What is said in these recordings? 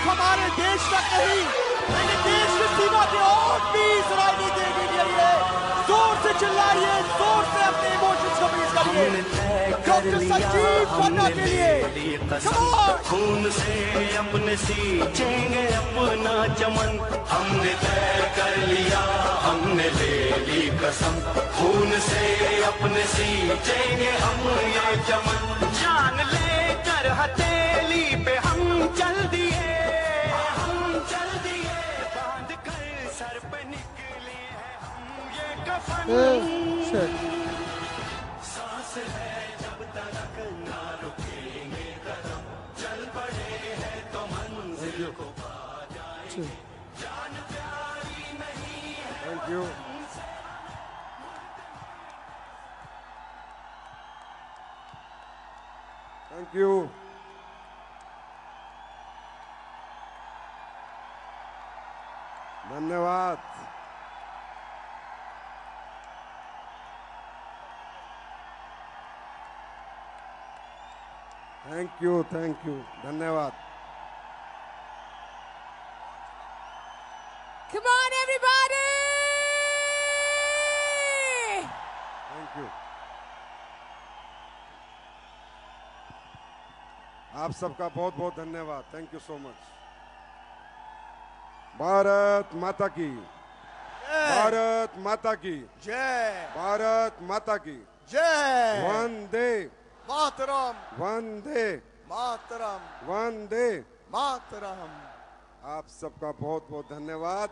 हमारे देश तक नहीं, लेकिन देश की सीमा के और भी राजनीति के लिए जोर से चिल्लाइए, जोर से अपने इमोशंस को पेश करिए डॉक्टर संजीव पन्ना के लिए। खून से अपने सींचेंगे अपना चमन, हमने तय कर लिया, हमने ले ली कसम। खून से अपने सींचेंगे हम ये चमन, जान लेकर हथेली पे हम चल दिए, बांध कर सर पे निकले हैं हम ये कफन। सांस है जब तक ना रुकेंगे कदम, चल पड़े हैं तो मंजिल को पा जाएंगे, जान प्यारी नहीं है। Thank you. Thank you. धन्यवाद। थैंक यू, थैंक यू, धन्यवाद। Come on, everybody! Thank you. आप सबका बहुत बहुत धन्यवाद। Thank you so much. Bharat माता की, भारत माता की जय, भारत माता की जय, वंदे मातरम, वंदे मातरम, वंदे मातरम। आप सबका बहुत बहुत धन्यवाद।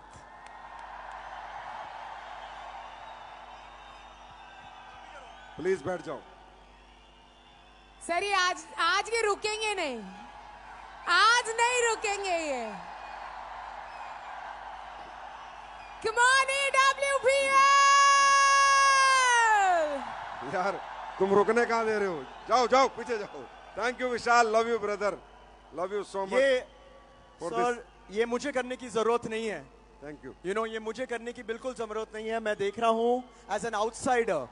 प्लीज बैठ जाओ। सर ये आज ये रुकेंगे नहीं, आज नहीं रुकेंगे ये। Come on, EWPL! यार तुम रुकने कहाँ दे रहे हो? जाओ जाओ पीछे जाओ। Thank you Vishal, love you brother, love you so much. Sir ये मुझे करने की जरूरत नहीं है। Thank you. यू नो ये मुझे करने की बिल्कुल जरूरत नहीं है। मैं देख रहा हूँ एज एन आउटसाइडर,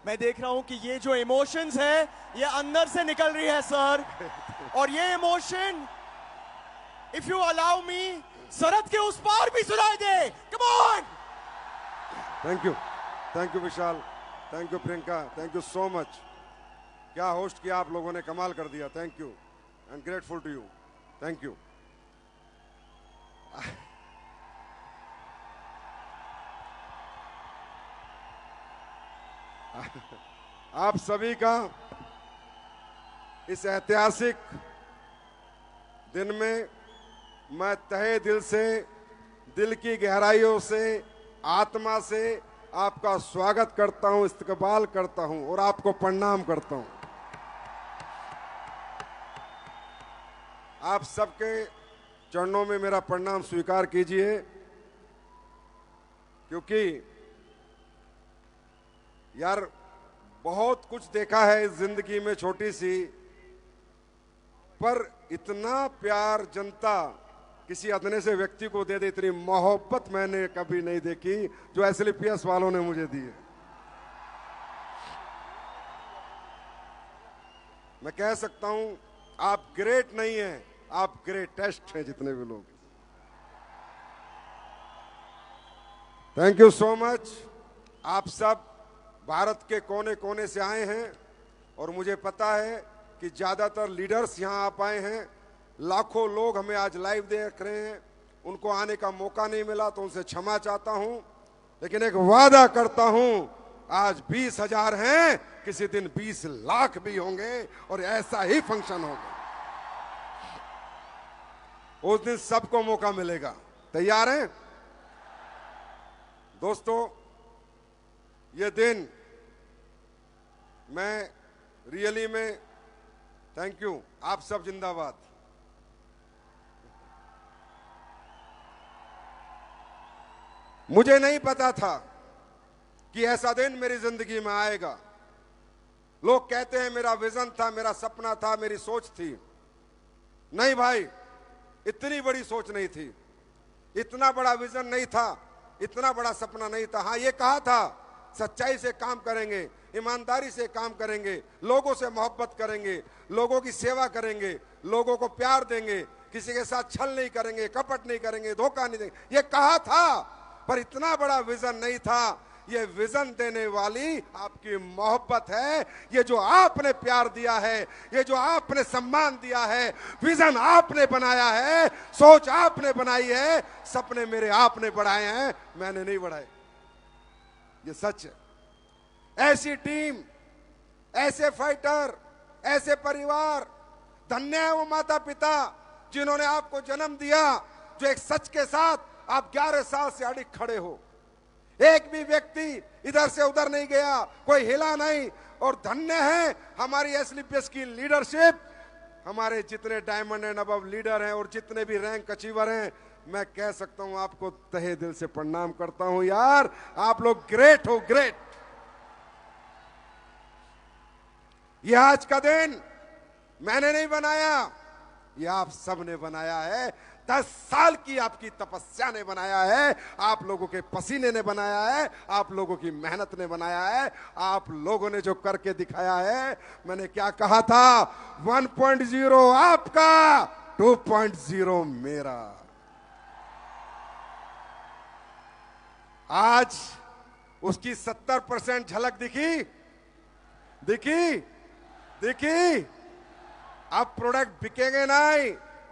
मैं देख रहा हूँ कि ये जो इमोशंस है ये अंदर से निकल रही है सर। और ये emotion if you allow me सरहद के उस पार भी सुनाई दे। Come on. Thank you Vishal, thank you Priyanka, thank you so much. क्या होस्ट किया आप लोगों ने, कमाल कर दिया। Thank you and grateful to you. Thank you. आप सभी का इस ऐतिहासिक दिन में मैं तहे दिल से, दिल की गहराइयों से, आत्मा से आपका स्वागत करता हूं, इस्तकबाल करता हूं और आपको प्रणाम करता हूं। आप सबके चरणों में मेरा प्रणाम स्वीकार कीजिए, क्योंकि यार बहुत कुछ देखा है इस जिंदगी में, छोटी सी, पर इतना प्यार जनता किसी अदने से व्यक्ति को दे दे, इतनी मोहब्बत मैंने कभी नहीं देखी जो एसएलपीएस वालों ने मुझे दी है। मैं कह सकता हूं आप ग्रेट नहीं हैं, आप ग्रेटेस्ट हैं जितने भी लोग। Thank you so much. आप सब भारत के कोने कोने से आए हैं और मुझे पता है कि ज्यादातर लीडर्स यहां आ पाए हैं। लाखों लोग हमें आज लाइव देख रहे हैं, उनको आने का मौका नहीं मिला तो उनसे क्षमा चाहता हूं, लेकिन एक वादा करता हूं आज 20,000 हैं, किसी दिन 20 लाख भी होंगे और ऐसा ही फंक्शन होगा। उस दिन सबको मौका मिलेगा। तैयार हैं दोस्तों? ये दिन मैं रियली में थैंक यू। आप सब जिंदाबाद। मुझे नहीं पता था कि ऐसा दिन मेरी जिंदगी में आएगा। लोग कहते हैं मेरा विजन था, मेरा सपना था, मेरी सोच थी। नहीं भाई, इतनी बड़ी सोच नहीं थी, इतना बड़ा विजन नहीं था, इतना बड़ा सपना नहीं था। हाँ, ये कहा था सच्चाई से काम करेंगे, ईमानदारी से काम करेंगे, लोगों से मोहब्बत करेंगे, लोगों की सेवा करेंगे, लोगों को प्यार देंगे, किसी के साथ छल नहीं करेंगे, कपट नहीं करेंगे, धोखा नहीं देंगे, ये कहा था, पर इतना बड़ा विजन नहीं था। ये विजन देने वाली आपकी मोहब्बत है, ये जो आपने प्यार दिया है, ये जो आपने सम्मान दिया है, विजन आपने बनाया है, सोच आपने बनाई है, सपने मेरे आपने बढ़ाए हैं, मैंने नहीं बढ़ाए। ये सच है। ऐसी टीम, ऐसे फाइटर, ऐसे परिवार, धन्य है वो माता पिता जिन्होंने आपको जन्म दिया, जो एक सच के साथ आप 11 साल से अड़िग खड़े हो। एक भी व्यक्ति इधर से उधर नहीं गया, कोई हिला नहीं। और धन्य है हमारी एसलीपीएस की लीडरशिप, हमारे जितने डायमंड एंड अबव लीडर हैं और जितने भी रैंक अचीवर हैं, मैं कह सकता हूं आपको तहे दिल से प्रणाम करता हूं यार, आप लोग ग्रेट हो, ग्रेट। यह आज का दिन मैंने नहीं बनाया, यह आप सब ने बनाया है। 10 साल की आपकी तपस्या ने बनाया है, आप लोगों के पसीने ने बनाया है, आप लोगों की मेहनत ने बनाया है, आप लोगों ने जो करके दिखाया है। मैंने क्या कहा था, 1.0 आपका, 2.0 मेरा। आज उसकी 70% झलक दिखी, दिखी, दिखी। अब प्रोडक्ट बिकेंगे नहीं,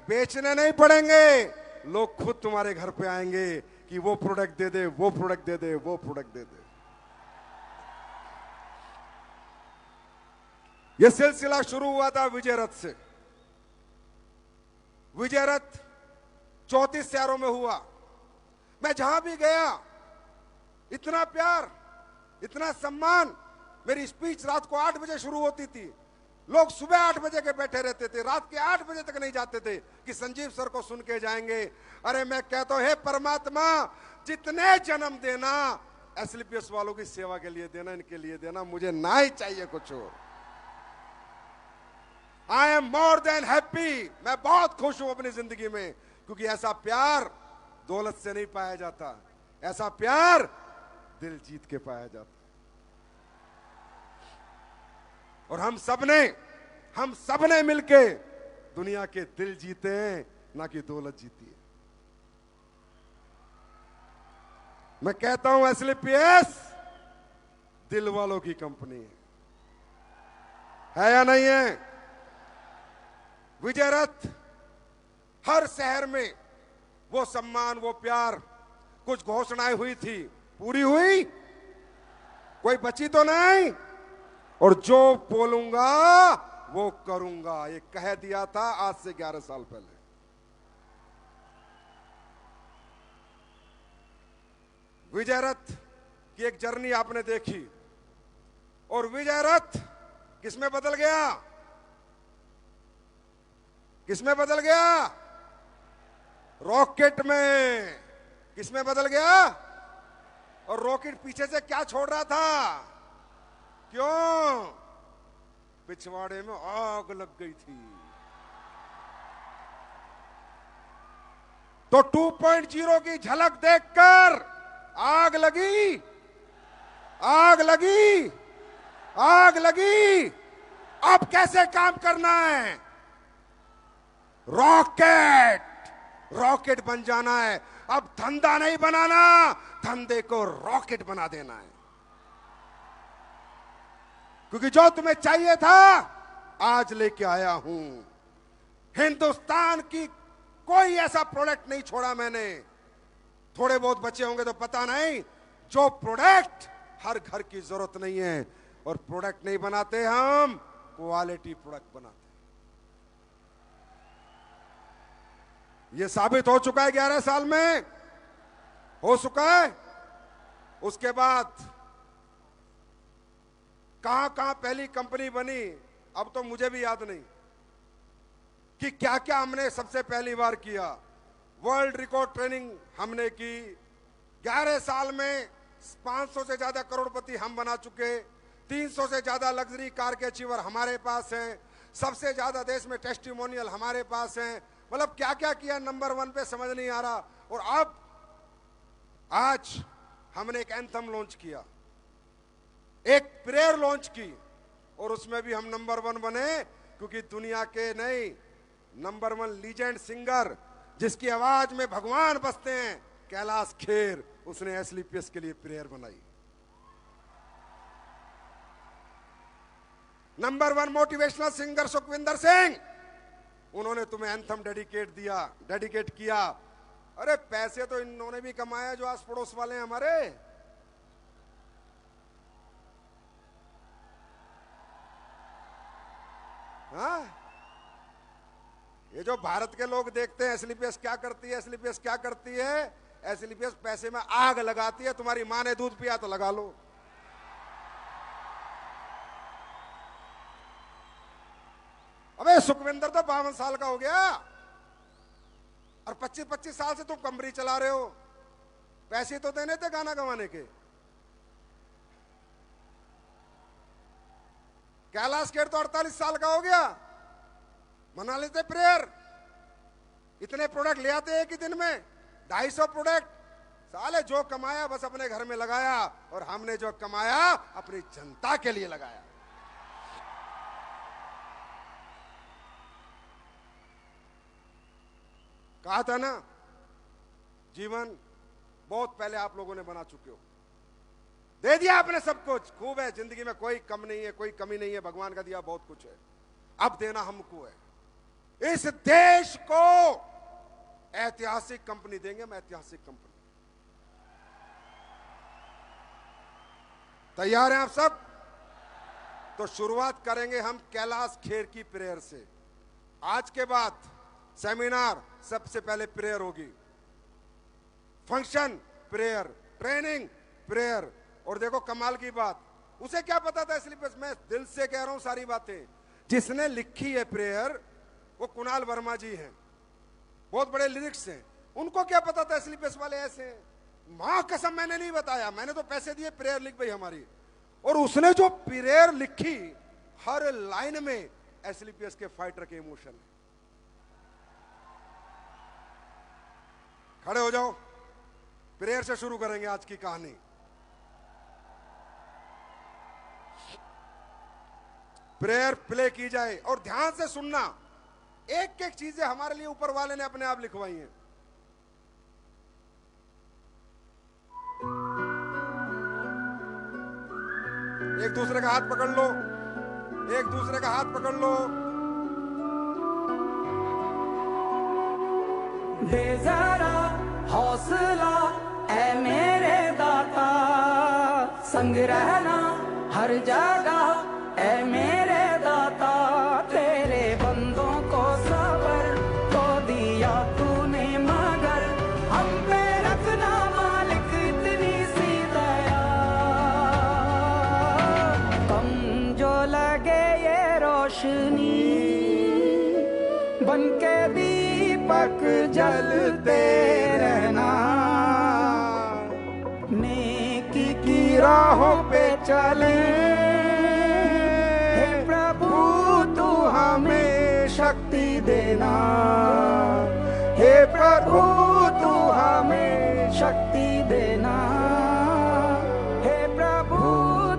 बेचने नहीं पड़ेंगे, लोग खुद तुम्हारे घर पे आएंगे कि वो प्रोडक्ट दे दे, वो प्रोडक्ट दे दे, वो प्रोडक्ट दे दे। ये सिलसिला शुरू हुआ था विजय रथ से। विजय रथ 34 शहरों में हुआ। मैं जहां भी गया, इतना प्यार, इतना सम्मान। मेरी स्पीच रात को 8 बजे शुरू होती थी, लोग सुबह 8 बजे के बैठे रहते थे, रात के 8 बजे तक नहीं जाते थे कि संजीव सर को सुन के जाएंगे। अरे मैं कहता हूं, हे परमात्मा, जितने जन्म देना एसलीपीएस वालों की सेवा के लिए देना, इनके लिए देना, मुझे ना ही चाहिए कुछ और। I am more than happy. मैं बहुत खुश हूं अपनी जिंदगी में, क्योंकि ऐसा प्यार दौलत से नहीं पाया जाता, ऐसा प्यार दिल जीत के पाया जाता। और हम सबने मिलके दुनिया के दिल जीते हैं, ना कि दौलत जीती है। मैं कहता हूं एसलीपीएस दिल वालों की कंपनी है या नहीं है? विजय रथ हर शहर में वो सम्मान, वो प्यार, कुछ घोषणाएं हुई थी, पूरी हुई? कोई बची तो नहीं? और जो बोलूंगा वो करूंगा, ये कह दिया था आज से 11 साल पहले। विजय रथ की एक जर्नी आपने देखी, और विजय रथ किसमें बदल गया? किसमें बदल गया? रॉकेट में। किसमें बदल गया? और रॉकेट पीछे से क्या छोड़ रहा था? क्यों? पिछवाड़े में आग लग गई थी। तो 2.0 की झलक देखकर आग लगी, आग लगी, आग लगी। अब कैसे काम करना है? रॉकेट बन जाना है। अब धंधा नहीं बनाना, धंधे को रॉकेट बना देना है। क्योंकि जो तुम्हें चाहिए था आज लेके आया हूं। हिंदुस्तान की कोई ऐसा प्रोडक्ट नहीं छोड़ा मैंने। थोड़े बहुत बचे होंगे तो पता नहीं, जो प्रोडक्ट हर घर की जरूरत नहीं है। और प्रोडक्ट नहीं बनाते हम, क्वालिटी प्रोडक्ट बनाते। ये साबित हो चुका है 11 साल में, हो चुका है। उसके बाद कहां कहां पहली कंपनी बनी, अब तो मुझे भी याद नहीं कि क्या क्या हमने सबसे पहली बार किया। वर्ल्ड रिकॉर्ड ट्रेनिंग हमने की। 11 साल में 500 से ज्यादा करोड़पति हम बना चुके। 300 से ज्यादा लग्जरी कार के अचीवर हमारे पास हैं। सबसे ज्यादा देश में टेस्टिमोनियल हमारे पास हैं। मतलब क्या क्या किया, नंबर 1 पे समझ नहीं आ रहा। और अब आज हमने एक एंथम लॉन्च किया, एक प्रेयर लॉन्च की, और उसमें भी हम नंबर 1 बने। क्योंकि दुनिया के नहीं, नंबर 1 लीजेंड सिंगर, जिसकी आवाज में भगवान बसते हैं, कैलाश खेर, उसने एसलीपीएस के लिए प्रेयर बनाई। Number 1 motivational singer Sukhwinder Singh, उन्होंने तुम्हें एंथम डेडिकेट किया। अरे पैसे तो इन्होंने भी कमाया जो आस पड़ोस वाले हैं हमारे। हाँ, ये जो भारत के लोग देखते हैं एसलीपीएस क्या करती है, एसलीपीएस क्या करती है, एसलीपीएस पैसे में आग लगाती है। तुम्हारी मां ने दूध पिया तो लगा लो। अबे सुखविंदर तो 52 साल का हो गया और 25-25 साल से तुम कंबरी चला रहे हो। पैसे तो देने थे गाना गवाने के। कैलाश खेर तो 48 साल का हो गया, मना लेते प्रेयर। इतने प्रोडक्ट ले आते एक ही दिन में, 250 प्रोडक्ट। साले जो कमाया बस अपने घर में लगाया, और हमने जो कमाया अपनी जनता के लिए लगाया। कहा था ना, जीवन बहुत पहले आप लोगों ने बना चुके हो, दे दिया आपने सब कुछ, खूब है। जिंदगी में कोई कम नहीं है, कोई कमी नहीं है, भगवान का दिया बहुत कुछ है। अब देना हमको है। इस देश को ऐतिहासिक कंपनी देंगे, मैं ऐतिहासिक कंपनी। तैयार हैं आप सब? तो शुरुआत करेंगे हम कैलाश खेर की प्रेयर से। आज के बाद सेमिनार सबसे पहले प्रेयर होगी, फंक्शन प्रेयर, ट्रेनिंग प्रेयर। और देखो कमाल की बात, उसे क्या पता था, इसलिए मैं दिल से कह रहा हूं सारी बातें। जिसने लिखी है प्रेयर वो कुणाल वर्मा जी हैं, बहुत बड़े लिरिक्स हैं। उनको क्या पता था एसलीपीएस वाले ऐसे हैं। मां कसम मैंने नहीं बताया, मैंने तो पैसे दिए, प्रेयर लिख गई हमारी। और उसने जो प्रेयर लिखी, हर लाइन में एसलीपीएस के फाइटर के इमोशन है। खड़े हो जाओ, प्रेयर से शुरू करेंगे आज की कहानी। प्रेयर प्ले की जाए और ध्यान से सुनना। एक एक चीजें हमारे लिए ऊपर वाले ने अपने आप लिखवाई हैं। एक दूसरे का हाथ पकड़ लो, एक दूसरे का हाथ पकड़ लो। दे जरा हौसला ऐ मेरे दाता, संग रहना हर जगह ऐ मेरे दाता। तेरे बंदों को सबर तो दिया तूने, मगर हम पे रखना मालिक इतनी सी दया। कम जो लगे ये रोशनी, बन के दीपक जलते रहना। नेकी की राहों पे चले, हे प्रभु तू हमें शक्ति देना। हे प्रभु तू हमें शक्ति देना। हे प्रभु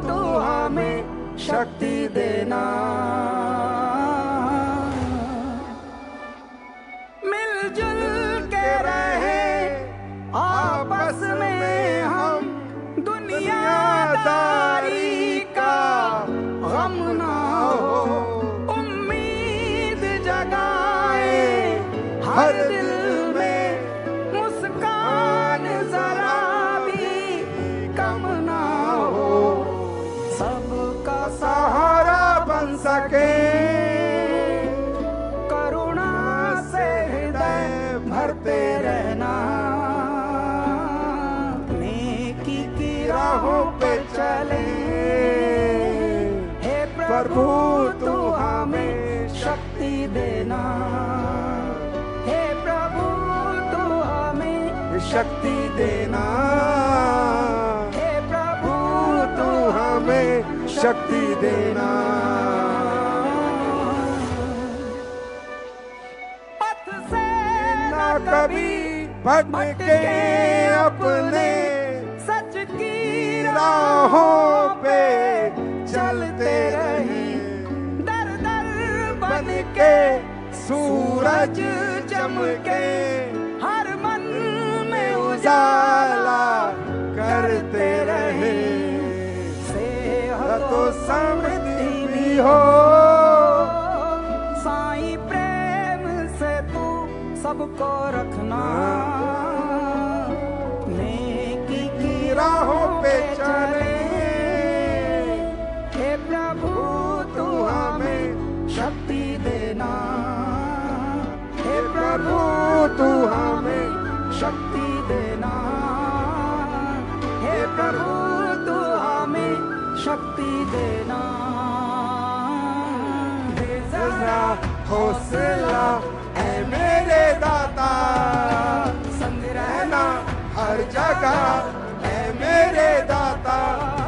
तू हमें शक्ति देना। मिलजुल के रहे आपस में हम, दुनियादारी का गम ना हो। उम्मीद जगाए हर दिल में, मुस्कान जरा भी कम ना हो। सबका सहारा बन सके, करुणा से हृदय भरते रहना। नेकी की राहों पे चले, हे प्रभु तू हमें शक्ति देना। हे प्रभु तू हमें शक्ति देना। हे प्रभु तू हमें शक्ति देना। पथ से न कभी भटके अपने, सच की राहों पे चलते रही। दर दर बन के सूरज चमके, हर मन में उजाला करते रहे। सेहत तो समृद्धि भी हो, साईं प्रेम से तू सबको रखना। नेकी की राहों पे चले, हे प्रभु तू हमें शक्ति देना। हे प्रभु तू हमें शक्ति देना। हे प्रभु तू हमें शक्ति देना। दे जरा हौसला ऐ मेरे दाता, संग रहना हर जगह ऐ मेरे दाता।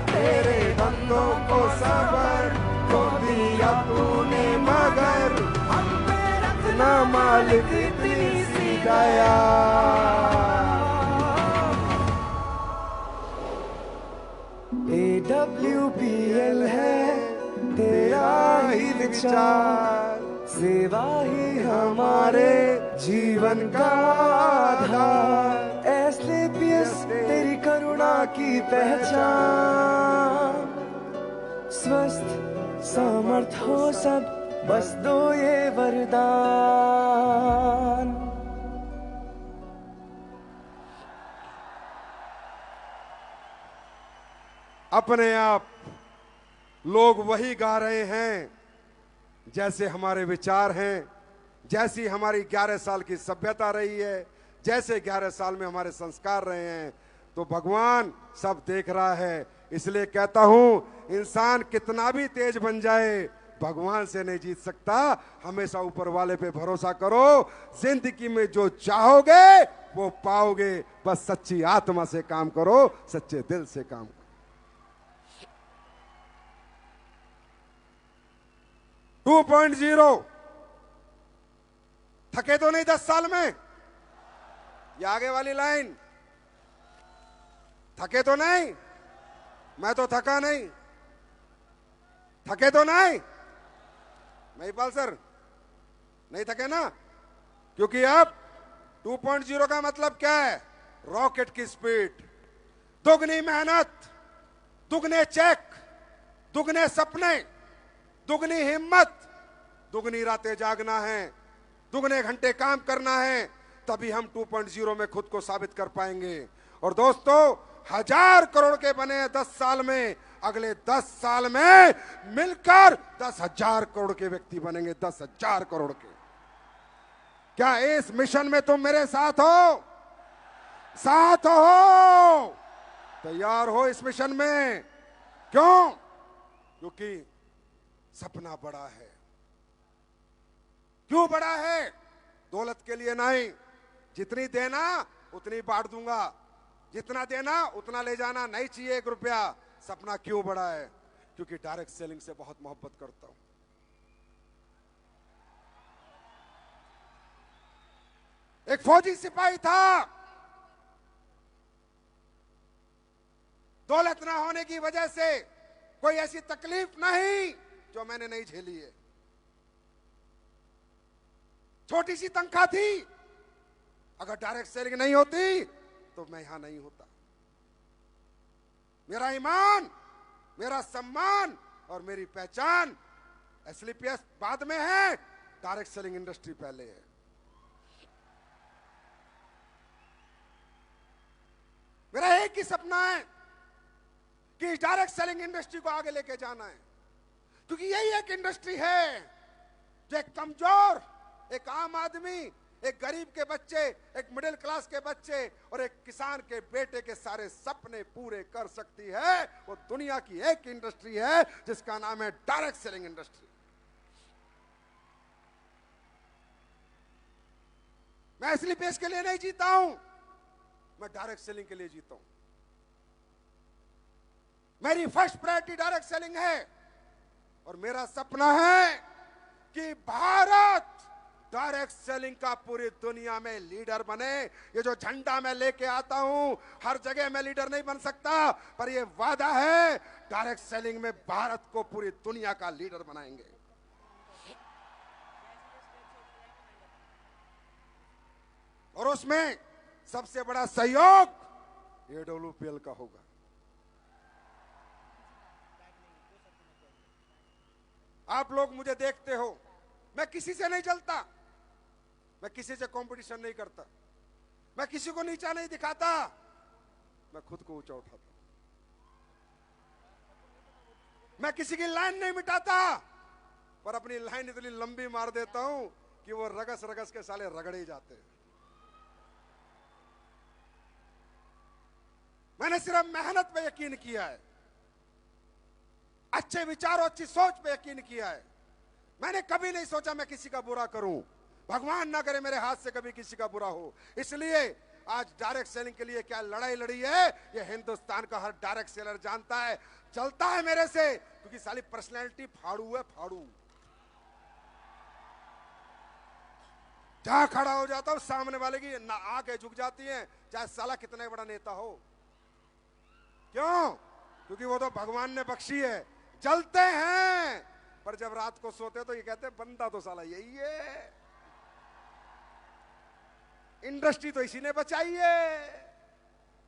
तेरे बंदों को सबर को दिया तूने, मगर हम पे रखना मालिक इतनी सी दया। AWPL है तेरा ही विचार, सेवा ही हमारे जीवन का आधार। एसलेपियस तेरी करुणा की पहचान, स्वस्थ समर्थ हो सब, बस दो ये वरदान। अपने आप लोग वही गा रहे हैं जैसे हमारे विचार हैं, जैसी हमारी 11 साल की सभ्यता रही है, जैसे 11 साल में हमारे संस्कार रहे हैं। तो भगवान सब देख रहा है। इसलिए कहता हूं, इंसान कितना भी तेज बन जाए, भगवान से नहीं जीत सकता। हमेशा ऊपर वाले पे भरोसा करो। जिंदगी में जो चाहोगे वो पाओगे। बस सच्ची आत्मा से काम करो, सच्चे दिल से काम करो। 2.0 थके तो नहीं 10 साल में? ये आगे वाली लाइन, थके तो नहीं? मैं तो थका नहीं। थके तो नहीं? महिपाल सर नहीं थके ना? क्योंकि अब 2.0 का मतलब क्या है? रॉकेट की स्पीड, दुगनी मेहनत, दुगने चेक, दुगने सपने, दुगनी हिम्मत, दुगनी रातें जागना है, दुगने घंटे काम करना है। तभी हम 2.0 में खुद को साबित कर पाएंगे। और दोस्तों, 1000 करोड़ के बने 10 साल में, अगले 10 साल में मिलकर 10,000 करोड़ के व्यक्ति बनेंगे। 10,000 करोड़ के। क्या इस मिशन में तुम मेरे साथ हो? साथ हो? तैयार हो इस मिशन में? क्यों? क्योंकि सपना बड़ा है। क्यों बड़ा है? दौलत के लिए नहीं। जितनी देना उतनी बांट दूंगा, जितना देना उतना ले जाना, नहीं चाहिए 1 रुपया। सपना क्यों बड़ा है? क्योंकि डायरेक्ट सेलिंग से बहुत मोहब्बत करता हूं। एक फौजी सिपाही था, दौलत ना होने की वजह से कोई ऐसी तकलीफ नहीं जो मैंने नहीं झेली है। छोटी सी तनख्वाह थी, अगर डायरेक्ट सेलिंग नहीं होती तो मैं यहां नहीं होता। मेरा ईमान, मेरा सम्मान और मेरी पहचान एसलीपीएस बाद में है, डायरेक्ट सेलिंग इंडस्ट्री पहले है। मेरा एक ही सपना है कि इस डायरेक्ट सेलिंग इंडस्ट्री को आगे लेके जाना है, क्योंकि यही एक इंडस्ट्री है जो एक कमजोर, एक आम आदमी, एक गरीब के बच्चे, एक मिडिल क्लास के बच्चे और एक किसान के बेटे के सारे सपने पूरे कर सकती है। वो दुनिया की एक इंडस्ट्री है जिसका नाम है डायरेक्ट सेलिंग इंडस्ट्री। मैं इसलिए पेश के लिए नहीं जीता हूं, मैं डायरेक्ट सेलिंग के लिए जीता हूं। मेरी फर्स्ट प्रायोरिटी डायरेक्ट सेलिंग है और मेरा सपना है कि भारत डायरेक्ट सेलिंग का पूरी दुनिया में लीडर बने। ये जो झंडा मैं लेके आता हूं, हर जगह मैं लीडर नहीं बन सकता, पर ये वादा है डायरेक्ट सेलिंग में भारत को पूरी दुनिया का लीडर बनाएंगे। और उसमें सबसे बड़ा सहयोग AWPL का होगा। आप लोग मुझे देखते हो, मैं किसी से नहीं जलता, मैं किसी से कंपटीशन नहीं करता, मैं किसी को नीचा नहीं दिखाता, मैं खुद को ऊंचा उठाता, मैं किसी की लाइन नहीं मिटाता, पर अपनी लाइन इतनी लंबी मार देता हूं कि वो रगस रगस के साले रगड़े ही जाते हैं। मैंने सिर्फ मेहनत पे यकीन किया है, अच्छे विचार और अच्छी सोच पे यकीन किया है। मैंने कभी नहीं सोचा मैं किसी का बुरा करूं, भगवान ना करे मेरे हाथ से कभी किसी का बुरा हो। इसलिए आज डायरेक्ट सेलिंग के लिए क्या लड़ाई लड़ी है, ये हिंदुस्तान का हर डायरेक्ट सेलर जानता है। चलता है मेरे से क्योंकि साली पर्सनैलिटी फाड़ू है, फाड़ू। जहां खड़ा हो जाता हूं सामने वाले की ना आंखें झुक जाती हैं, चाहे साला कितना बड़ा नेता हो। क्यों? क्योंकि वो तो भगवान ने बख्शी है। जलते हैं, पर जब रात को सोते तो ये कहते हैं बंदा तो साला यही है, इंडस्ट्री तो इसी ने बचाई है,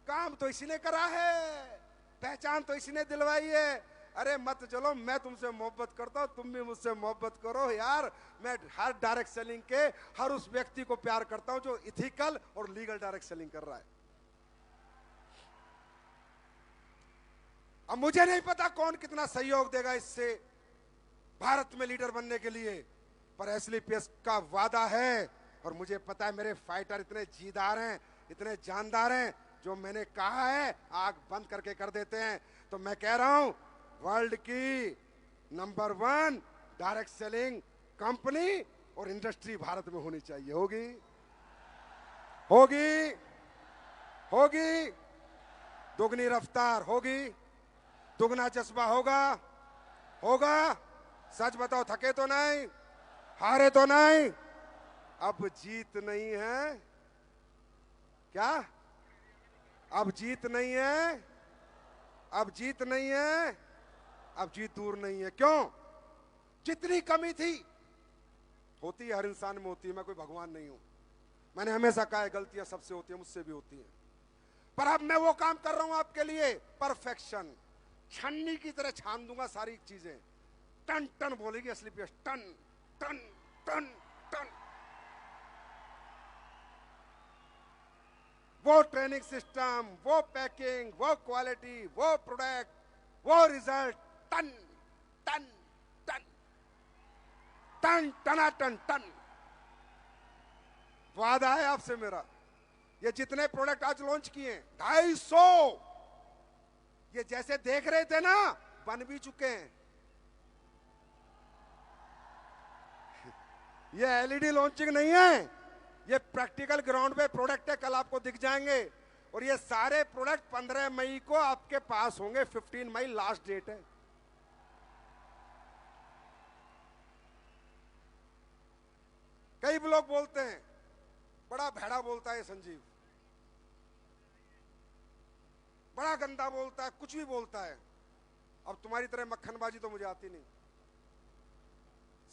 काम तो इसी ने करा है, पहचान तो इसी ने दिलवाई है। अरे मत चलो, मैं तुमसे मोहब्बत करता हूं, तुम भी मुझसे मोहब्बत करो यार। मैं हर डायरेक्ट सेलिंग के हर उस व्यक्ति को प्यार करता हूं जो इथिकल और लीगल डायरेक्ट सेलिंग कर रहा है। अब मुझे नहीं पता कौन कितना सहयोग देगा इससे भारत में लीडर बनने के लिए, पर एसलीपीएस का वादा है और मुझे पता है मेरे फाइटर इतने जीदार हैं, इतने जानदार हैं, जो मैंने कहा है आग बंद करके कर देते हैं। तो मैं कह रहा हूं वर्ल्ड की नंबर 1 डायरेक्ट सेलिंग कंपनी और इंडस्ट्री भारत में होनी चाहिए। होगी होगी होगी, दुगनी रफ्तार होगी, दुगना जज्बा होगा होगा। सच बताओ, थके तो नहीं, हारे तो नहीं, अब जीत नहीं है क्या? अब जीत नहीं है, अब जीत नहीं है, अब जीत दूर नहीं है। क्यों? जितनी कमी थी, होती है, हर इंसान में होती है, मैं कोई भगवान नहीं हूं। मैंने हमेशा कहा है गलतियां सबसे होती है, मुझसे भी होती हैं, पर अब मैं वो काम कर रहा हूं आपके लिए, परफेक्शन। छन्नी की तरह छान दूंगा सारी चीजें, टन टन बोलेगी एसलीपीएस, टन टन टन टन। वो ट्रेनिंग सिस्टम, वो पैकिंग, वो क्वालिटी, वो प्रोडक्ट, वो रिजल्ट, टन टन टन टन टना टन टन। वादा है आपसे मेरा, ये जितने प्रोडक्ट आज लॉन्च किए 250, ये जैसे देख रहे थे ना बन भी चुके हैं। ये एलईडी लॉन्चिंग नहीं है, ये प्रैक्टिकल ग्राउंड पे प्रोडक्ट है, कल आपको दिख जाएंगे। और ये सारे प्रोडक्ट 15 मई को आपके पास होंगे, 15 मई लास्ट डेट है। कई लोग बोलते हैं बड़ा भैड़ा बोलता है संजीव, बड़ा गंदा बोलता है, कुछ भी बोलता है। अब तुम्हारी तरह मक्खनबाजी तो मुझे आती नहीं।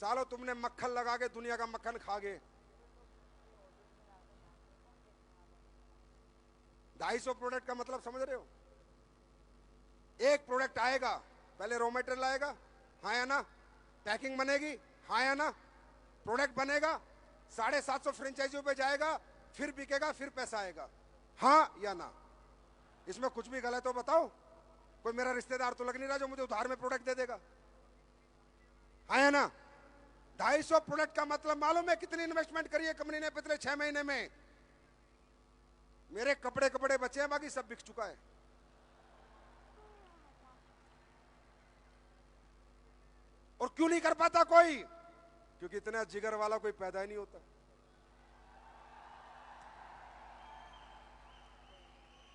सालों तुमने मक्खन लगा के दुनिया का मक्खन खा गए। 250 प्रोडक्ट का मतलब समझ रहे हो? एक प्रोडक्ट आएगा, पहले रॉ मटेरियल आएगा, हाँ या ना, पैकिंग बनेगी, हाँ या ना, प्रोडक्ट बनेगा, 750 फ्रेंचाइजियों पे जाएगा, फिर बिकेगा, फिर पैसा आएगा, हाँ या ना। इसमें कुछ भी गलत हो बताओ? कोई मेरा रिश्तेदार तो लग नहीं रहा जो मुझे उधार में प्रोडक्ट दे देगा, हाँ या ना। 250 प्रोडक्ट का मतलब मालूम है कितनी इन्वेस्टमेंट करी है कंपनी ने पिछले 6 महीने में? मेरे कपड़े बचे हैं, बाकी सब बिक चुका है। और क्यों नहीं कर पाता कोई? क्योंकि इतना जिगर वाला कोई पैदा ही नहीं होता।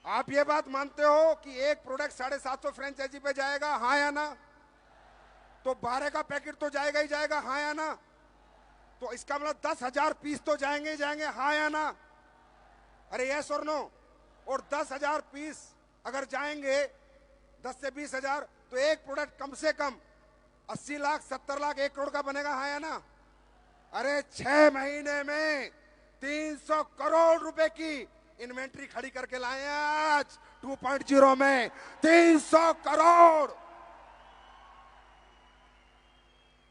आप ये बात मानते हो कि एक प्रोडक्ट 750 फ्रेंचाइजी पे जाएगा, हाँ या ना? तो 12 का पैकेट तो जाएगा ही जाएगा, हाँ या ना? तो इसका मतलब 10,000 पीस तो जाएंगे ही जाएंगे, हाँ या ना? अरे यस और नो? और 10,000 पीस अगर जाएंगे, 10 से 20,000, तो एक प्रोडक्ट कम से कम 80 लाख 70 लाख 1 करोड़ का बनेगा, हाँ या ना? अरे 6 महीने में 300 करोड़ रुपए की इन्वेंट्री खड़ी करके लाए हैं आज 2.0 में। 300 करोड़,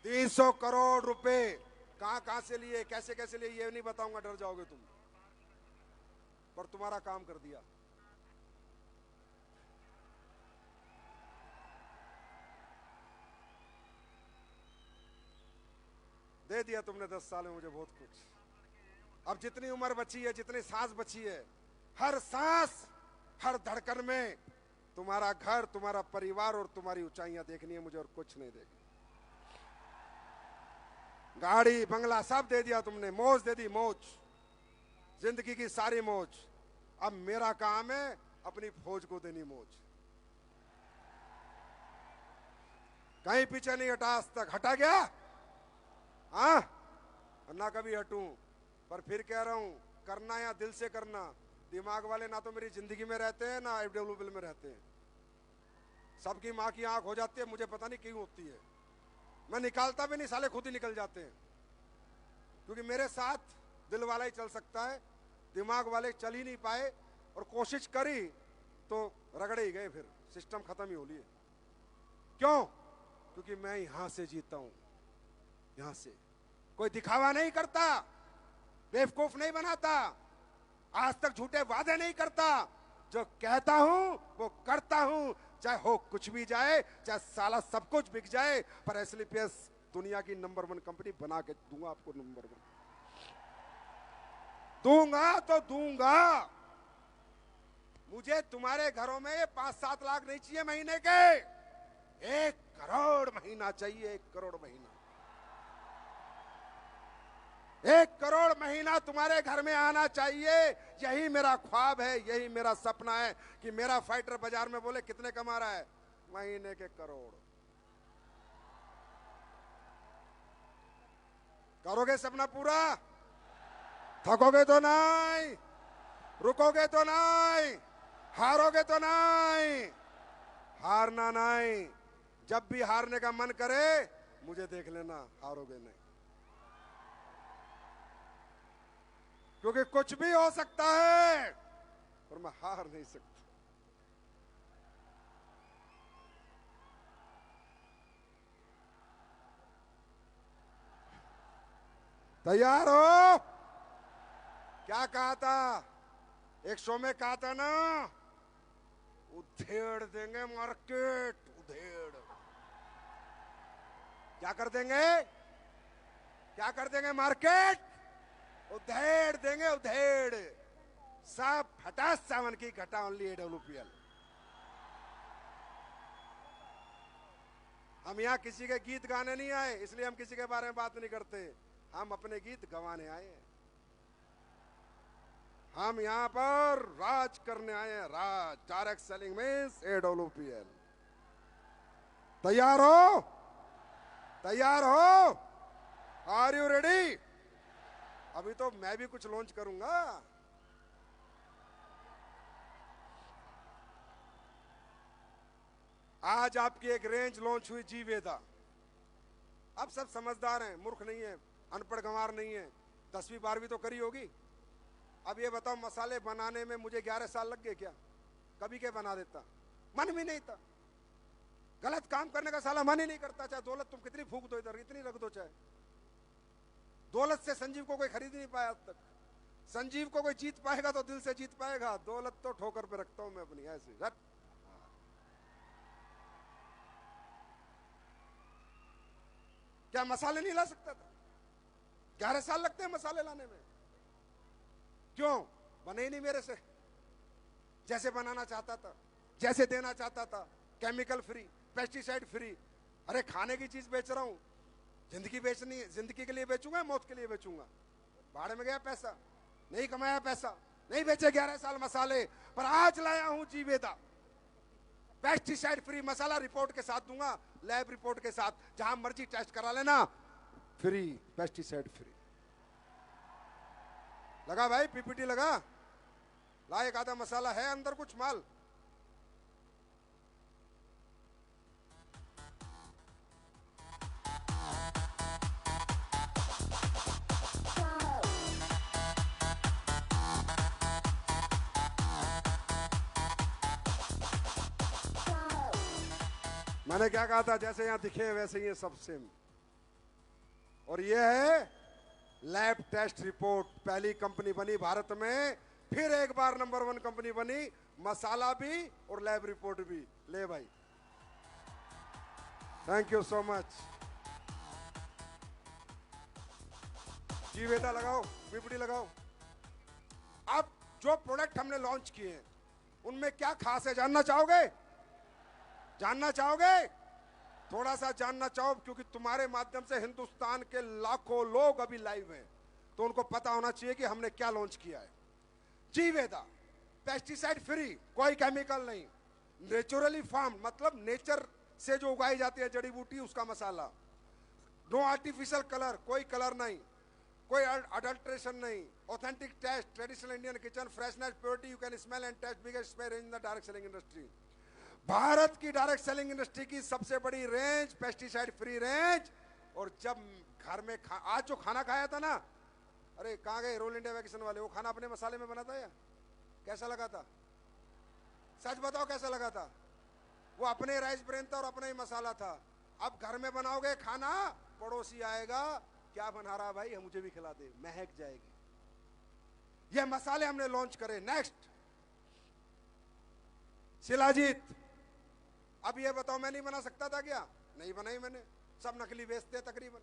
300 करोड़ रुपए कहां से लिए, कैसे कैसे लिए, ये नहीं बताऊंगा, डर जाओगे तुम, पर तुम्हारा काम कर दिया। दे दिया तुमने 10 साल में मुझे बहुत कुछ। अब जितनी उम्र बची है, जितनी सांस बची है, हर सांस, हर धड़कन में तुम्हारा घर, तुम्हारा परिवार और तुम्हारी ऊंचाइयां देखनी है मुझे, और कुछ नहीं देखना। गाड़ी बंगला सब दे दिया तुमने, मौज दे दी, मौज, जिंदगी की सारी मौज। अब मेरा काम है अपनी फौज को देनी मौज। कहीं पीछे नहीं हटा आज तक। हटा गया? हाँ, ना कभी हटूं। पर फिर कह रहा हूं, करना या दिल से करना। दिमाग वाले ना तो मेरी जिंदगी में रहते हैं, ना FWBL में रहते हैं। सबकी माँ की आंख हो जाती है, मुझे पता नहीं क्यों होती है। मैं निकालता भी नहीं, साले खुद ही निकल जाते हैं। क्योंकि मेरे साथ दिल वाला ही चल सकता है, दिमाग वाले चल ही नहीं पाए, और कोशिश करी तो रगड़े ही गए, फिर सिस्टम खत्म ही हो लिए। क्यों? क्योंकि मैं यहां से जीता हूं, यहां से। कोई दिखावा नहीं करता, बेवकूफ नहीं बनाता, आज तक झूठे वादे नहीं करता। जो कहता हूं वो करता हूं, चाहे हो कुछ भी जाए, चाहे साला सब कुछ बिक जाए, पर SLPS दुनिया की नंबर 1 कंपनी बना के दूंगा आपको, नंबर 1 दूंगा तो दूंगा। मुझे तुम्हारे घरों में 5-7 लाख नहीं चाहिए महीने के, 1 करोड़ महीना चाहिए, 1 करोड़ महीना। 1 करोड़ महीना तुम्हारे घर में आना चाहिए। यही मेरा ख्वाब है, यही मेरा सपना है कि मेरा फाइटर बाजार में बोले कितने कमा रहा है, महीने के करोड़। करोगे सपना पूरा? थकोगे तो नहीं, रुकोगे तो नहीं, हारोगे तो नहीं। हारना नहीं। जब भी हारने का मन करे मुझे देख लेना, हारोगे नहीं। क्योंकि कुछ भी हो सकता है, पर मैं हार नहीं सकता। तैयार हो? क्या कहा था एक शो में, कहा था ना, उधेड़ देंगे मार्केट, उधेड़। क्या कर देंगे? क्या कर देंगे मार्केट? उधेड़ देंगे, उधेड़। सब हटा सावन की घटा, ओनली AWPL। हम यहाँ किसी के गीत गाने नहीं आए, इसलिए हम किसी के बारे में बात नहीं करते। हम अपने गीत गवाने आए हैं। हम यहाँ पर राज करने आए हैं, राज। Direct selling means AWPL। तैयार हो? तैयार हो? Are you ready? अभी तो मैं भी कुछ लॉन्च करूंगा। आज आपकी एक रेंज लॉन्च हुई, जीवेदा। अब सब समझदार हैं, मूर्ख नहीं है, अनपढ़ गंवार नहीं है, 10वीं 12वीं तो करी होगी। अब ये बताओ, मसाले बनाने में मुझे 11 साल लग गए क्या? कभी के बना देता, मन भी नहीं था। गलत काम करने का साला मन ही नहीं करता। चाहे दौलत तुम कितनी फूंक दो, इधर इतनी रख दो, चाहे दौलत से संजीव को कोई खरीद नहीं पाया आज तक। संजीव को कोई जीत पाएगा तो दिल से जीत पाएगा, दौलत तो ठोकर पे रखता हूं मैं अपनी, ऐसे रट। क्या मसाले नहीं ला सकता था? 11 साल लगते हैं मसाले लाने में। क्यों? बने ही नहीं मेरे से, जैसे बनाना चाहता था, जैसे देना चाहता था। Chemical free, pesticide free. अरे खाने की चीज बेच रहा हूं, जिंदगी बेचनी, जिंदगी के लिए बेचूंगा, मौत के लिए बेचूंगा? भाड़े में गया पैसा, नहीं कमाया पैसा, नहीं बेचे 11 साल मसाले। पर आज लाया हूं जीवेदा, पेस्टिसाइड फ्री मसाला। रिपोर्ट के साथ दूंगा, लैब रिपोर्ट के साथ, जहां मर्जी टेस्ट करा लेना, फ्री, पेस्टिसाइड फ्री। लगा भाई, PPT लगा। ला, एक आधा मसाला है अंदर, कुछ माल। मैंने क्या कहा था, जैसे यहां दिखे हैं वैसे ही है सब सेम। और ये है लैब टेस्ट रिपोर्ट, पहली कंपनी बनी भारत में, फिर एक बार नंबर 1 कंपनी बनी, मसाला भी और लैब रिपोर्ट भी। ले भाई, थैंक यू सो मच। जी वेदा लगाओ, पीपीटी लगाओ। अब जो प्रोडक्ट हमने लॉन्च किए हैं उनमें क्या खास है, जानना चाहोगे? जानना चाहोगे? थोड़ा सा जानना चाहो, क्योंकि तुम्हारे माध्यम से हिंदुस्तान के लाखों लोग अभी लाइव हैं, तो उनको पता होना चाहिए कि हमने क्या लॉन्च किया है। जीवेदा पेस्टिसाइड फ्री, कोई केमिकल नहीं, नेचुरली फार्म, मतलब नेचर से जो उगाई जाती है जड़ी बूटी उसका मसाला। नो आर्टिफिशियल कलर, कोई कलर नहीं, कोई अडल्ट्रेशन नहीं, authentic taste, traditional Indian kitchen, freshness, purity, you can smell and taste, biggest spare range in the direct selling industry. Bharat की डायरेक्ट सेलिंग इंडस्ट्री की सबसे बड़ी रेंज, पेस्टिसाइड फ्री रेंज। और जब घर में आज जो खाना खाया था ना, अरे कहां गए रोल इंडिया वैकेशन वाले, वो खाना अपने मसाले में बना था या कैसा लगा था? सच बताओ कैसा लगा था? वो अपने राइस ब्रेन था और अपना ही मसाला था। अब घर में बनाओगे खाना, पड़ोसी आएगा, क्या बना रहा भाई, हम मुझे भी खिला दे, महक जाएगी। ये मसाले हमने लॉन्च करे। नेक्स्ट शिलाजीत। अब ये बताओ, मैं नहीं बना सकता था क्या? नहीं बनाई मैंने, सब नकली बेचते तकरीबन।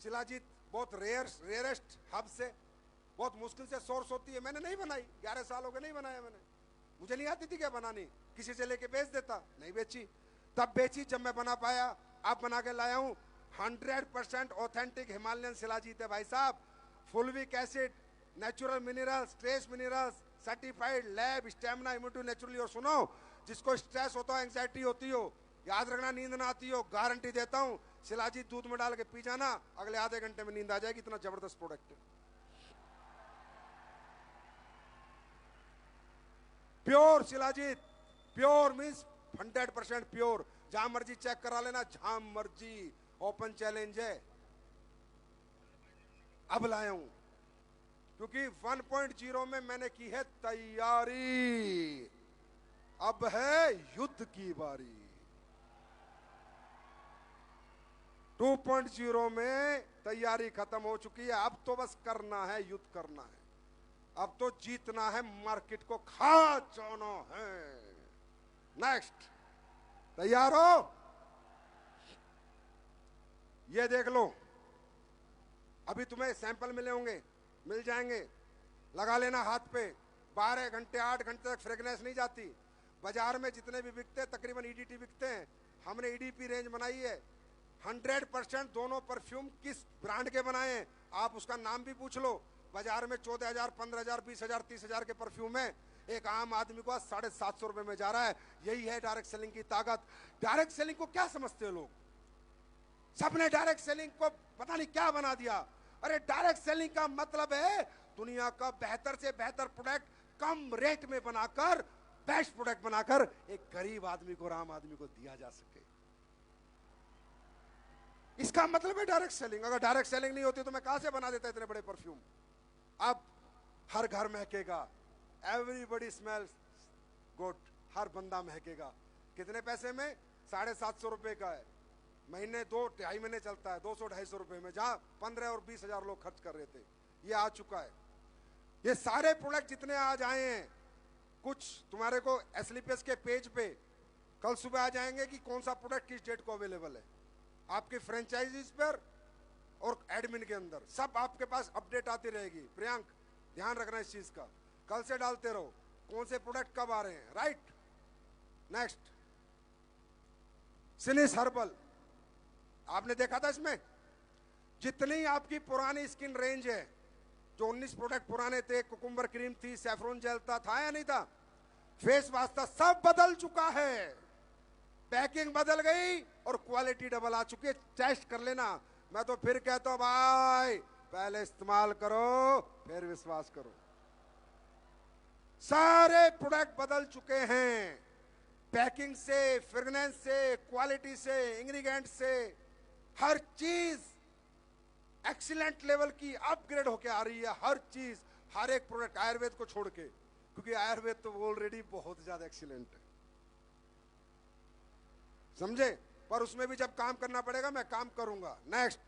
शिलाजीत बहुत रेयरेस्ट हब से, बहुत मुश्किल से सोर्स होती है, मैंने नहीं बनाई। 11 साल हो गए नहीं बनाया मैंने, मुझे नहीं आती थी क्या बनानी, किसी से लेके बेच देता, नहीं बेची। तब बेची जब मैं बना पाया, अब बना के लाया हूं। 100% ऑथेंटिक हिमालयन शिलाजीत है भाई साहब। फुलविक acid, natural minerals, trace minerals, certified, lab, stamina, immunity naturally. और सुनो, जिसको स्ट्रेस होता हो, एंग्जाइटी होती हो, याद रखना नींद ना आती हो, गारंटी देता हूं, शिलाजीत दूध में डाल के पी जाना, अगले आधे घंटे में नींद आ जाएगी। इतना जबरदस्त प्रोडक्ट है। Pure shilajit, pure means 100% pure. जहां मर्जी चेक करा लेना, जहां मर्जी, ओपन चैलेंज है। अब लाया हूं क्योंकि 1.0 में मैंने की है तैयारी, अब है युद्ध की बारी। 2.0 में तैयारी खत्म हो चुकी है, अब तो बस करना है, युद्ध करना है। अब तो जीतना है, मार्केट को खा जाना है। नेक्स्ट, तैयार हो? ये देख लो, अभी तुम्हें सैंपल मिले होंगे, मिल जाएंगे, लगा लेना हाथ पे। 12 घंटे 8 घंटे तक फ्रेगनेंस नहीं जाती। बाजार में जितने भी बिकते हैं तकरीबन ईडीटी बिकते हैं, हमने ईडीपी रेंज बनाई है। 100% दोनों परफ्यूम किस ब्रांड के बनाए हैं आप उसका नाम भी पूछ लो। बाजार में 14,000, 15,000, 20,000, 30,000 के परफ्यूम है, एक आम आदमी को 750 रुपए में जा रहा है। यही है डायरेक्ट सेलिंग की ताकत। डायरेक्ट सेलिंग को क्या समझते हो लोग? सबने डायरेक्ट सेलिंग को पता नहीं क्या बना दिया। अरे डायरेक्ट सेलिंग का मतलब है दुनिया का बेहतर से बेहतर प्रोडक्ट कम रेट में बनाकर, बेस्ट प्रोडक्ट बनाकर एक गरीब आदमी को और आम आदमी को दिया जा सके। इसका मतलब है डायरेक्ट सेलिंग। अगर डायरेक्ट सेलिंग नहीं होती तो मैं कहां से बना देता इतने बड़े परफ्यूम। अब हर घर महकेगा, एवरीबॉडी स्मेल्स गुड, हर बंदा महकेगा। कितने पैसे में? 750 रुपए का है, महीने 2-2.5 महीने चलता है, 200-250 रुपए में, जहां 15 और 20,000 लोग खर्च कर रहे थे। ये आ चुका है। ये सारे प्रोडक्ट जितने आज आए हैं, कुछ तुम्हारे को एसलीपीएस के पेज पे कल सुबह आ जाएंगे कि कौन सा प्रोडक्ट किस डेट को अवेलेबल है, आपके फ्रेंचाइजीज पर और एडमिन के अंदर सब आपके पास अपडेट आती रहेगी। प्रियांक ध्यान रखना इस चीज का, कल से डालते रहो कौन से प्रोडक्ट कब आ रहे हैं। राइट, नेक्स्ट, सिनिस हर्बल, आपने देखा था इसमें जितनी आपकी पुरानी स्किन रेंज है, जो 19 प्रोडक्ट पुराने थे, कुकुम्बर क्रीम थी, सैफरन जेल था या नहीं था, फेस वॉश था, सब बदल चुका है। पैकिंग बदल गई और क्वालिटी डबल आ चुकी है। टेस्ट कर लेना। मैं तो फिर कहता हूं भाई, पहले इस्तेमाल करो फिर विश्वास करो। सारे प्रोडक्ट बदल चुके हैं, पैकिंग से, फ्रेगनेंस से, क्वालिटी से, इंग्रेडिएंट से, हर चीज एक्सीलेंट लेवल की अपग्रेड होके आ रही है। हर चीज, हर एक प्रोडक्ट, आयुर्वेद को छोड़ के, क्योंकि आयुर्वेद तो ऑलरेडी बहुत ज्यादा एक्सीलेंट है। समझे? पर उसमें भी जब काम करना पड़ेगा मैं काम करूंगा। नेक्स्ट,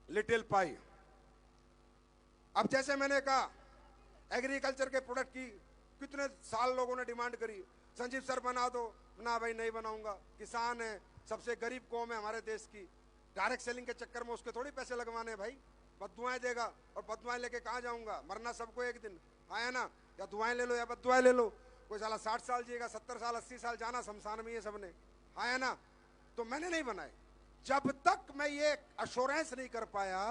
लिटिल पाई। अब जैसे मैंने कहा, एग्रीकल्चर के प्रोडक्ट की कितने साल लोगों ने डिमांड करी, संजीव सर बना दो। ना भाई नहीं बनाऊंगा, किसान है, सबसे गरीब कौम है हमारे देश की, डायरेक्ट सेलिंग के चक्कर में उसके थोड़ी पैसे लगवाने भाई, बददुआएं देगा और बददुआएं लेके कहाँ जाऊंगा, मरना सबको एक दिन, आया ना, या दुआएं ले लो या बददुआएं ले लो। कोई साला 60 साल जिएगा, 70 साल 80 साल जाना शमशान में ये सबने, आया ना। तो मैंने नहीं बनाए जब तक मैं ये अश्योरेंस नहीं कर पाया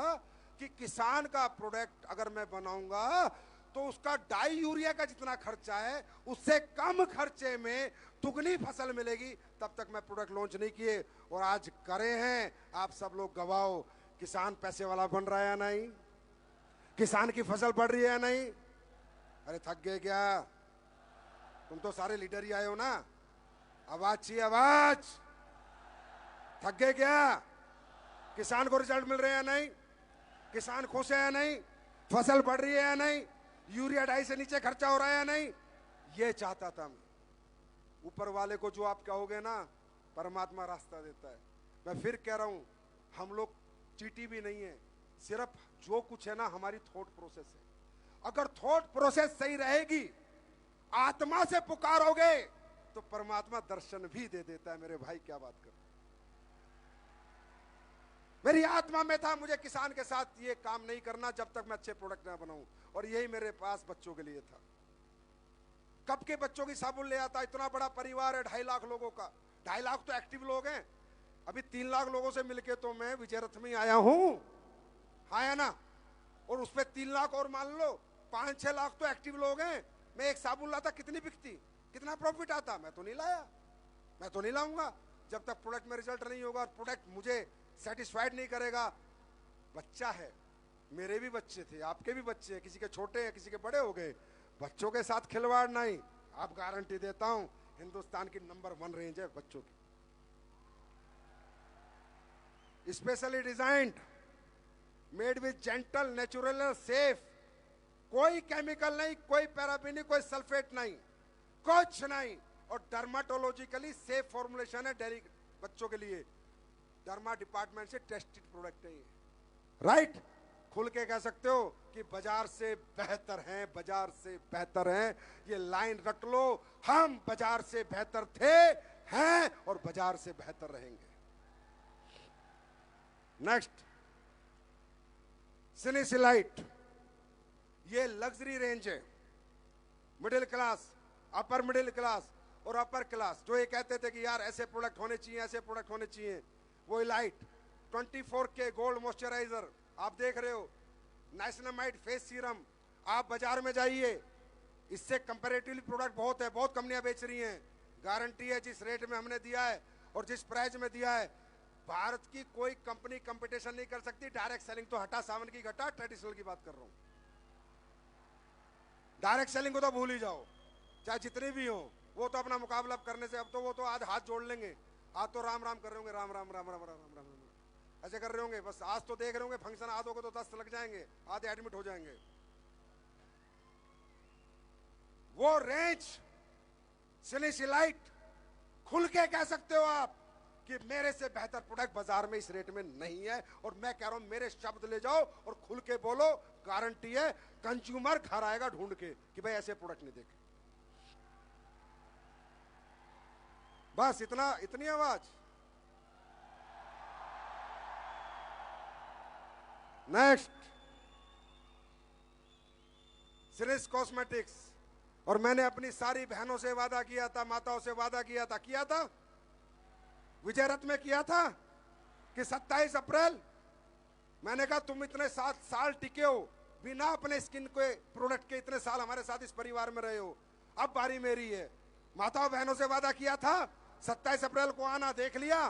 कि किसान का प्रोडक्ट अगर मैं बनाऊंगा तो उसका डाई यूरिया का जितना खर्चा है उससे कम खर्चे में दुगनी फसल मिलेगी, तब तक मैं प्रोडक्ट लॉन्च नहीं किए। और आज करे हैं, आप सब लोग गवाओ, किसान पैसे वाला बन रहा है या नहीं, किसान की फसल बढ़ रही है या नहीं। अरे थक गए क्या? तुम तो सारे लीडर ही आए हो ना, आवाज चाहिए, आवाज। थक गए क्या? किसान को रिजल्ट मिल रहे हैं या नहीं, किसान खुश है या नहीं, फसल बढ़ रही है या नहीं, यूरिया डाई से नीचे खर्चा हो रहा है या नहीं, ये चाहता था मैं। ऊपर वाले को जो आप कहोगे ना, परमात्मा रास्ता देता है। मैं फिर कह रहा हूं, हम लोग चीटी भी नहीं है, सिर्फ जो कुछ है ना हमारी थॉट प्रोसेस है। अगर थॉट प्रोसेस सही रहेगी, आत्मा से पुकारोगे तो परमात्मा दर्शन भी दे देता है। मेरे भाई क्या बात कर, मेरी आत्मा में था मुझे किसान के साथ ये काम नहीं करना जब तक मैं अच्छे प्रोडक्ट ना बनाऊं, और यही मेरे पास बच्चों के लिए था। कब के बच्चों की साबुन ले आता, इतना बड़ा परिवार है 2.5 लाख लोगों का, 2.5 लाख तो एक्टिव लोग हैं। अभी 3 लाख लोगों से मिलके तो मैं विजय रथ में आया हूं, आया ना, और उसपे 3 लाख और मान लो, 5-6 लाख तो एक्टिव लोग हैं। मैं एक साबुन लाता कितनी बिकती, कितना प्रॉफिट आता? मैं तो नहीं लाया, मैं तो नहीं लाऊंगा जब तक प्रोडक्ट में रिजल्ट नहीं होगा, प्रोडक्ट मुझे सेटिस्फाइड नहीं करेगा। बच्चा है, मेरे भी बच्चे थे, आपके भी बच्चे हैं, किसी के छोटे हैं किसी के बड़े हो गए, बच्चों के साथ खिलवाड़ नहीं। आप गारंटी देता हूं, हिंदुस्तान की नंबर 1 रेंज है बच्चों की, specially designed, made with gentle, natural, safe, कोई केमिकल नहीं, कोई पैराबेनी, कोई सल्फेट नहीं, कुछ नहीं, और डर्माटोलॉजिकली सेफ फॉर्मुलेशन है डेयरी बच्चों के लिए, डर्मा डिपार्टमेंट से टेस्टेड प्रोडक्ट है ये, राइट? खुल के कह सकते हो कि बाजार से बेहतर हैं, बाजार से बेहतर हैं, ये लाइन रट लो, हम बाजार से बेहतर थे, हैं और बाजार से बेहतर रहेंगे। नेक्स्ट, सिनेसिलाइट, ये लग्जरी रेंज है, middle class, upper middle class और अपर क्लास, जो ये कहते थे कि यार ऐसे प्रोडक्ट होने चाहिए, ऐसे प्रोडक्ट होने चाहिए, वो लाइट 24K गोल्ड मॉइस्चराइजर आप देख रहे हो, नाइसिनामाइड फेस सीरम, आप बाजार में जाइए, इससे कंपैरेटिवली प्रोडक्ट बहुत है, बहुत कंपनियां बेच रही हैं, गारंटी है जिस रेट में हमने दिया है और जिस प्राइस में दिया है, भारत की कोई कंपनी कंपटीशन नहीं कर सकती। डायरेक्ट सेलिंग तो हटा, सावन की घटा, ट्रेडिशनल की बात कर रहा हूं, डायरेक्ट सेलिंग को तो भूल ही जाओ, चाहे जितनी भी हो, वो तो अपना मुकाबला करने से, अब तो वो तो आज हाथ जोड़ लेंगे, आज तो राम राम कर रहे होंगे, राम राम राम राम राम राम राम ऐसे कर रहे होंगे, बस आज तो देख रहे होंगे, फंक्शन आधों को तो 10 लग जाएंगे, आधे एडमिट हो जाएंगे। वो रेंज सिलिसिलाइट, खुल के कह सकते हो आप कि मेरे से बेहतर प्रोडक्ट बाजार में इस रेट में नहीं है, और मैं कह रहा हूं मेरे शब्द ले जाओ और खुल के बोलो, गारंटी है कंज्यूमर घर आएगा ढूंढ के कि भाई ऐसे प्रोडक्ट नहीं देखे। बस इतना, इतनी आवाज। नेक्स्ट, सिरिस कॉस्मेटिक्स, और मैंने अपनी सारी बहनों से वादा किया था, माताओं से वादा किया था, विजय रथ में किया था कि 27 अप्रैल, मैंने कहा तुम इतने 7 साल टिके हो बिना अपने स्किन के प्रोडक्ट के, इतने साल हमारे साथ इस परिवार में रहे हो, अब बारी मेरी है। माताओं बहनों से वादा किया था, 27 अप्रैल को आना, देख लिया।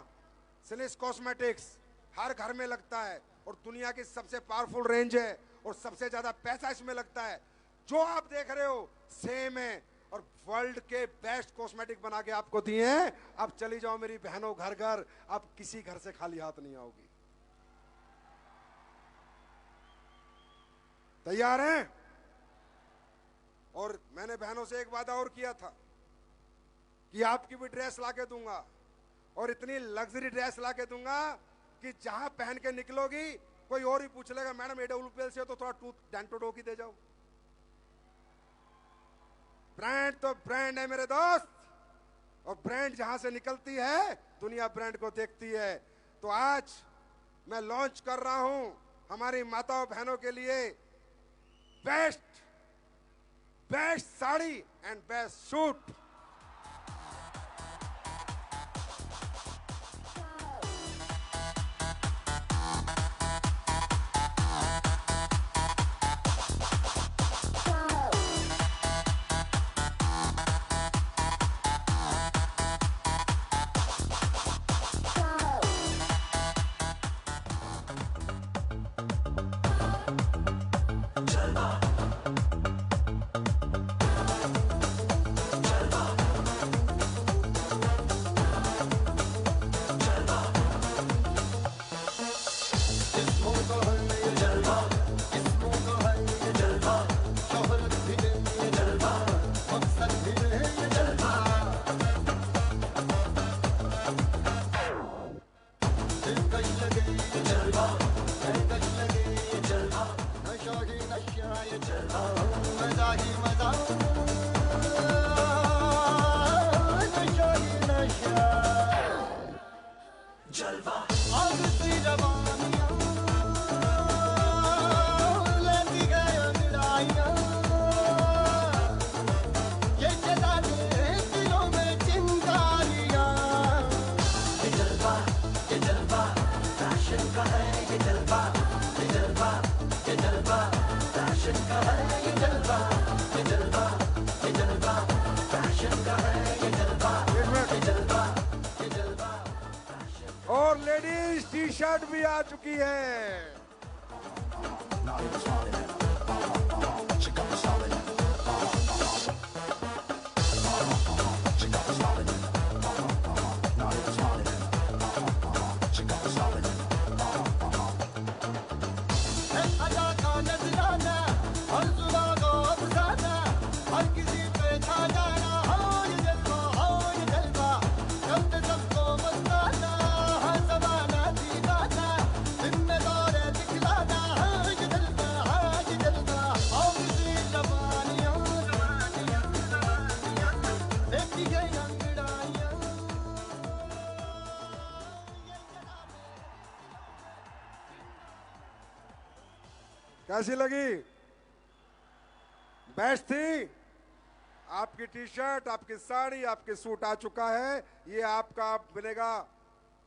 सिलिस कॉस्मेटिक्स हर घर में लगता है और दुनिया की सबसे पावरफुल रेंज है और सबसे ज्यादा पैसा इसमें लगता है। जो आप देख रहे हो सेम है, और वर्ल्ड के बेस्ट कॉस्मेटिक बना के आपको दिए हैं। अब चली जाओ मेरी बहनों घर घर, अब किसी घर से खाली हाथ नहीं आओगी। तैयार हैं? और मैंने बहनों से एक वादा और किया था कि आपकी भी ड्रेस लाके दूंगा, और इतनी लग्जरी ड्रेस ला के दूंगा कि जहां पहन के निकलोगी कोई और ही पूछ लेगा, मैडम AWPL से हो तो थोड़ा टूथ डेंटो डोकी दे जाओ। ब्रांड तो ब्रांड है मेरे दोस्त, और ब्रांड जहां से निकलती है दुनिया ब्रांड को देखती है। तो आज मैं लॉन्च कर रहा हूं हमारी माताओं बहनों के लिए best sari and best suit. और लेडीज टी शर्ट भी आ चुकी है। कैसी लगी? बेस्ट थी? आपकी टी शर्ट, आपकी साड़ी, आपके सूट आ चुका है। ये आपका बनेगा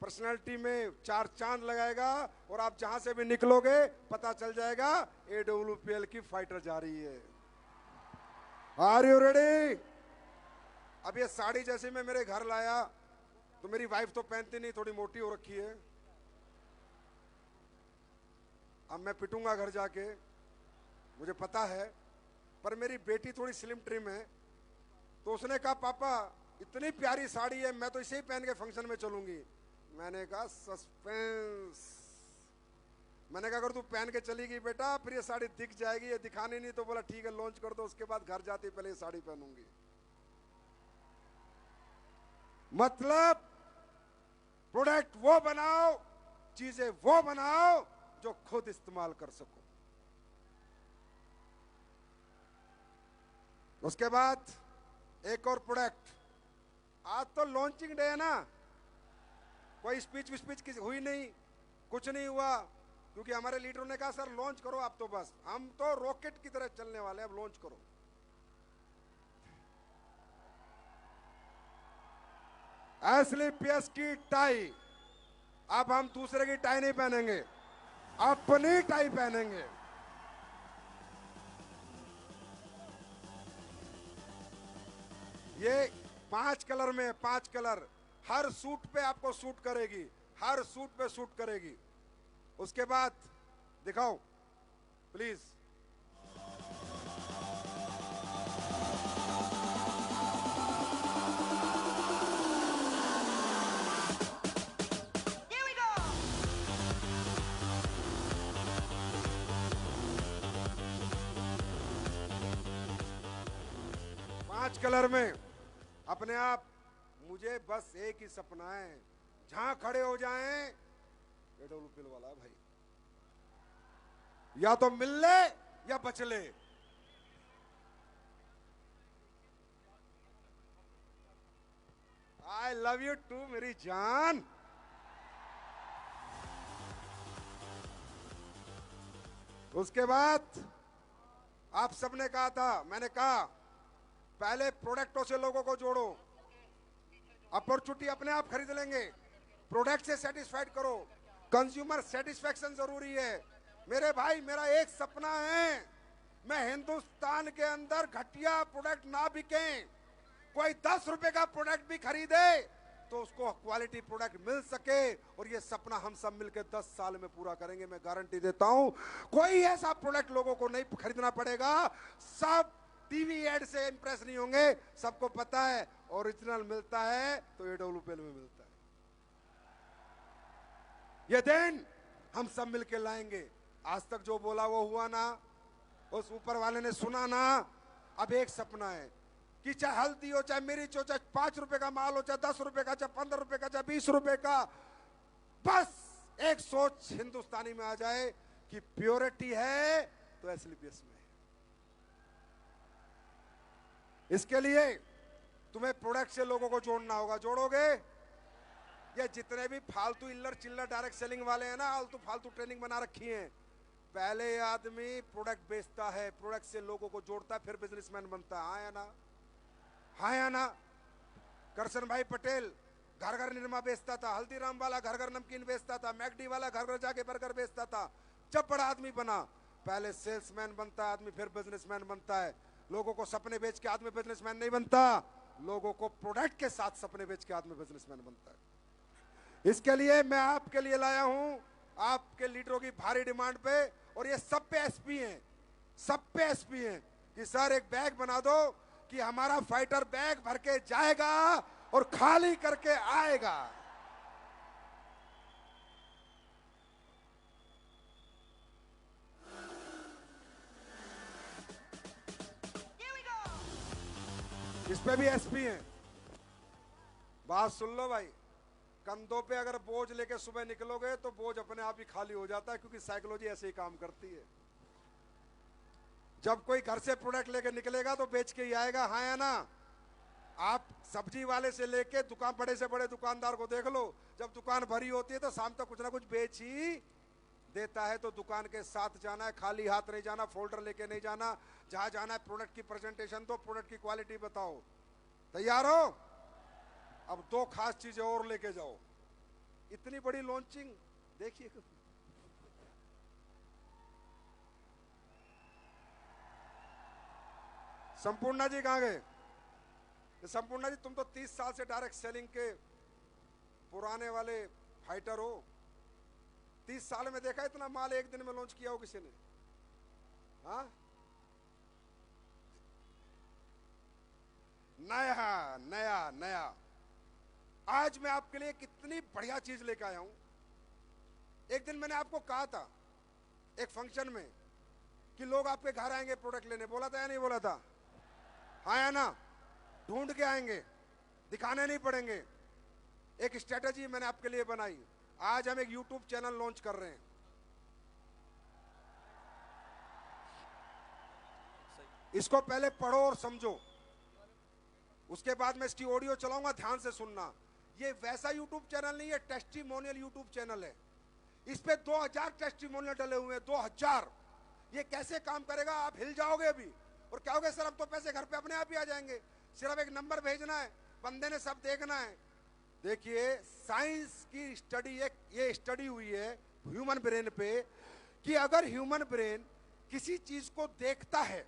पर्सनालिटी में 4 चांद लगाएगा, और आप जहां से भी निकलोगे पता चल जाएगा AWPL की फाइटर जा रही है। Are you ready? अब ये साड़ी जैसे मैं मेरे घर लाया तो मेरी वाइफ तो पहनती नहीं, थोड़ी मोटी हो रखी है। अब मैं पिटूंगा घर जाके, मुझे पता है, पर मेरी बेटी थोड़ी स्लिम ट्रिम है, तो उसने कहा पापा इतनी प्यारी साड़ी है, मैं तो इसे ही पहन के फंक्शन में चलूंगी। मैंने कहा सस्पेंस। मैंने कहा अगर तू पहन के चली गई बेटा फिर ये साड़ी दिख जाएगी, ये दिखानी नहीं। तो बोला ठीक है लॉन्च कर दो, उसके बाद घर जाते पहले ये साड़ी पहनूंगी। मतलब प्रोडक्ट वो बनाओ, चीजें वो बनाओ जो खुद इस्तेमाल कर सको। उसके बाद एक और प्रोडक्ट, आज तो लॉन्चिंग डे है ना, कोई स्पीच हुई नहीं, कुछ नहीं हुआ, क्योंकि हमारे लीडरों ने कहा सर लॉन्च करो आप, तो बस हम तो रॉकेट की तरह चलने वाले हैं, अब लॉन्च करो। एस्क्लेपियस की टाई, अब हम दूसरे की टाई नहीं पहनेंगे, अपनी टाई पहनेंगे। ये 5 कलर में, 5 कलर, हर सूट पे आपको सूट करेगी, हर सूट पे सूट करेगी। उसके बाद दिखाओ प्लीज। पांच कलर में अपने आप। मुझे बस एक ही सपना है, जहां खड़े हो जाएं, एडब्ल्यूपीएल वाला है भाई, या तो मिल ले या बच ले। आई लव यू टू मेरी जान। उसके बाद आप सबने कहा था, मैंने कहा पहले प्रोडक्टों से लोगों को जोड़ो, अपॉर्चुनिटी अपने आप खरीद लेंगे, प्रोडक्ट से सेटिस्फाइड करो, कंज्यूमर सेटिस्फैक्शन जरूरी है। मेरे भाई, मेरा एक सपना है, मैं हिंदुस्तान के अंदर घटिया प्रोडक्ट ना बिके, कोई 10 रुपए का प्रोडक्ट भी खरीदे तो उसको क्वालिटी प्रोडक्ट मिल सके, और ये सपना हम सब मिलकर 10 साल में पूरा करेंगे, मैं गारंटी देता हूं। कोई ऐसा प्रोडक्ट लोगों को नहीं खरीदना पड़ेगा, सब टीवी एड से इंप्रेस नहीं होंगे, सबको पता है ओरिजिनल मिलता है तो एडब्ल्यूपीएल में मिलता है। ये दिन हम सब मिलकर लाएंगे। आज तक जो बोला वो हुआ ना, उस ऊपर वाले ने सुना ना। अब एक सपना है कि चाहे हल्दी हो, चाहे मिर्च हो, चाहे 5 रुपए का माल हो, चाहे 10 रुपए का, चाहे 15 रुपए का, चाहे 20 रुपए का, बस एक सोच हिंदुस्तानी में आ जाए कि प्योरिटी है तो एसलीपीएस में है। इसके लिए तुम्हें प्रोडक्ट से लोगों को जोड़ना होगा। जोड़ोगे? ये जितने भी फालतू इल्लर चिल्लर डायरेक्ट सेलिंग वाले हैं ना, फालतू ट्रेनिंग बना रखी है। पहले आदमी प्रोडक्ट बेचता है, प्रोडक्ट से लोगों को जोड़ता है, फिर बिजनेसमैन बनता है। हाँ या ना? हाँ या ना? करसन भाई पटेल घर घर निरमा बेचता था, हल्दीराम वाला घर घर नमकीन बेचता था, मैकडी वाला घर घर जाके बर्गर बेचता था। जब बड़ा आदमी बना, पहले सेल्समैन बनता है आदमी, फिर बिजनेसमैन बनता है। लोगों को सपने बेच के आदमी बिजनेसमैन नहीं बनता, लोगों को प्रोडक्ट के साथ सपने बेच के आदमी बिजनेसमैन बनता है। इसके लिए मैं आपके लिए लाया हूं, आपके लीडरों की भारी डिमांड पे, और ये सब पे एसपी हैं, सब पे एसपी हैं कि सर एक बैग बना दो कि हमारा फाइटर बैग भर के जाएगा और खाली करके आएगा। इस पे भी एसपी हैं। बात सुन लो भाई, कंधों पे अगर बोझ लेके सुबह निकलोगे तो बोझ अपने आप ही खाली हो जाता है, क्योंकि साइकोलॉजी ऐसे ही काम करती है। जब कोई घर से प्रोडक्ट लेके निकलेगा तो बेच के ही आएगा। हाँ या ना? आप सब्जी वाले से लेके दुकान, बड़े से बड़े दुकानदार को देख लो, जब दुकान भरी होती है तो शाम तक कुछ ना कुछ बेच ही देता है। तो दुकान के साथ जाना है, खाली हाथ नहीं जाना, फोल्डर लेके नहीं जाना। जहां जाना है प्रोडक्ट की प्रेजेंटेशन दो, प्रोडक्ट की क्वालिटी बताओ। तैयार हो? अब 2 खास चीजें और लेके जाओ। इतनी बड़ी लॉन्चिंग देखिए, संपूर्णा जी कहां गए? संपूर्णा जी, तुम तो 30 साल से डायरेक्ट सेलिंग के पुराने वाले फाइटर हो। 30 साल में देखा इतना माल एक दिन में लॉन्च किया हो किसी ने? हाँ, नया नया नया। आज मैं आपके लिए कितनी बढ़िया चीज लेकर आया हूं। एक दिन मैंने आपको कहा था एक फंक्शन में कि लोग आपके घर आएंगे प्रोडक्ट लेने, बोला था या नहीं बोला था? हाँ या ना? ढूंढ के आएंगे, दिखाने नहीं पड़ेंगे। एक स्ट्रेटजी मैंने आपके लिए बनाई। आज हम एक YouTube चैनल लॉन्च कर रहे हैं। इसको पहले पढ़ो और समझो, उसके बाद मैं इसकी ऑडियो चलाऊंगा, ध्यान से सुनना। ये वैसा YouTube चैनल नहीं है, टेस्टिमोनियल YouTube चैनल है। इस पे 2000 टेस्टिमोनियल डले हुए हैं, 2000। ये कैसे काम करेगा? आप हिल जाओगे अभी और कहोगे सर अब तो पैसे घर पे अपने आप ही आ जाएंगे, सिर्फ एक नंबर भेजना है, बंदे ने सब देखना है। देखिए, साइंस की स्टडी, ये स्टडी हुई है ह्यूमन ब्रेन पे कि अगर ह्यूमन ब्रेन किसी चीज को देखता है,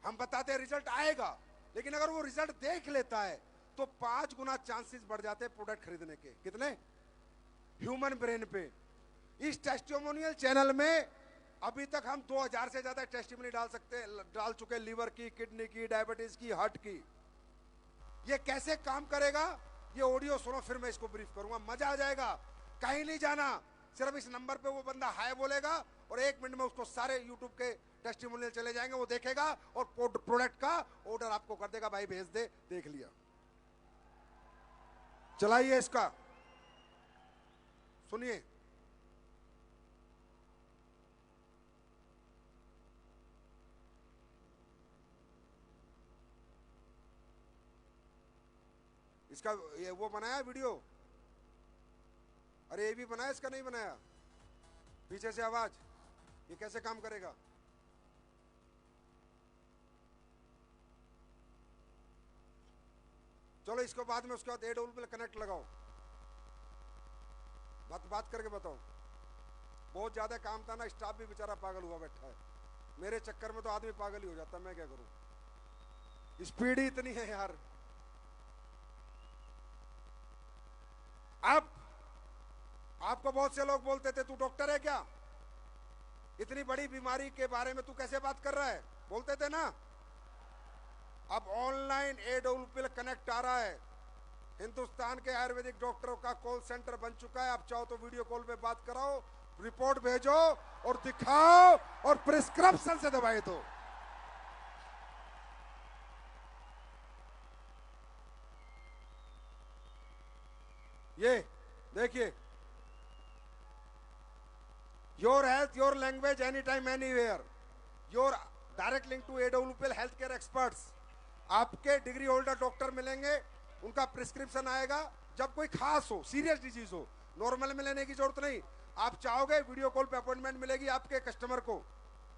हम बताते हैं रिजल्ट आएगा, लेकिन अगर वो रिजल्ट देख लेता है तो 5 गुना चांसेस बढ़ जाते हैं प्रोडक्ट खरीदने के। कितने? ह्यूमन ब्रेन पे। इस टेस्टिमोनियल चैनल में अभी तक हम 2000 से ज्यादा टेस्टिमोनी डाल चुके हैं, लीवर की, किडनी की, डायबिटीज की, हार्ट की। ये कैसे काम करेगा ये ऑडियो सुनो, फिर मैं इसको ब्रीफ करूंगा, मजा आ जाएगा। कहीं नहीं जाना, सिर्फ इस नंबर पे वो बंदा हाय बोलेगा और 1 मिनट में उसको सारे यूट्यूब के टेस्टिमोनियल चले जाएंगे, वो देखेगा और प्रोडक्ट का ऑर्डर आपको कर देगा, भाई भेज दे, देख लिया। चलाइए इसका। सुनिए, इसका ये वो बनाया वीडियो, अरे ये भी बनाया, इसका नहीं बनाया, पीछे से आवाज, ये कैसे काम करेगा? चलो इसको बाद में, उसके बाद AWL कनेक्ट लगाओ, बात करके बताओ। बहुत ज्यादा काम था ना, स्टाफ भी बेचारा पागल हुआ बैठा है, मेरे चक्कर में तो आदमी पागल ही हो जाता, मैं क्या करूं, स्पीड ही इतनी है यार। अब आपको बहुत से लोग बोलते थे तू डॉक्टर है क्या, इतनी बड़ी बीमारी के बारे में तू कैसे बात कर रहा है, बोलते थे ना। अब ऑनलाइन AWL कनेक्ट आ रहा है, हिंदुस्तान के आयुर्वेदिक डॉक्टरों का कॉल सेंटर बन चुका है। आप चाहो तो वीडियो कॉल पे बात कराओ, रिपोर्ट भेजो और दिखाओ और प्रिस्क्रिप्शन से दवाई दो। ये देखिए, your health your language any time anywhere, your direct link to AWL health care experts. आपके डिग्री होल्डर डॉक्टर मिलेंगे, उनका प्रिस्क्रिप्शन आएगा जब कोई खास हो, सीरियस डिजीज हो, नॉर्मल में लेने की जरूरत नहीं। आप चाहोगे वीडियो कॉल पे अपॉइंटमेंट मिलेगी आपके कस्टमर को,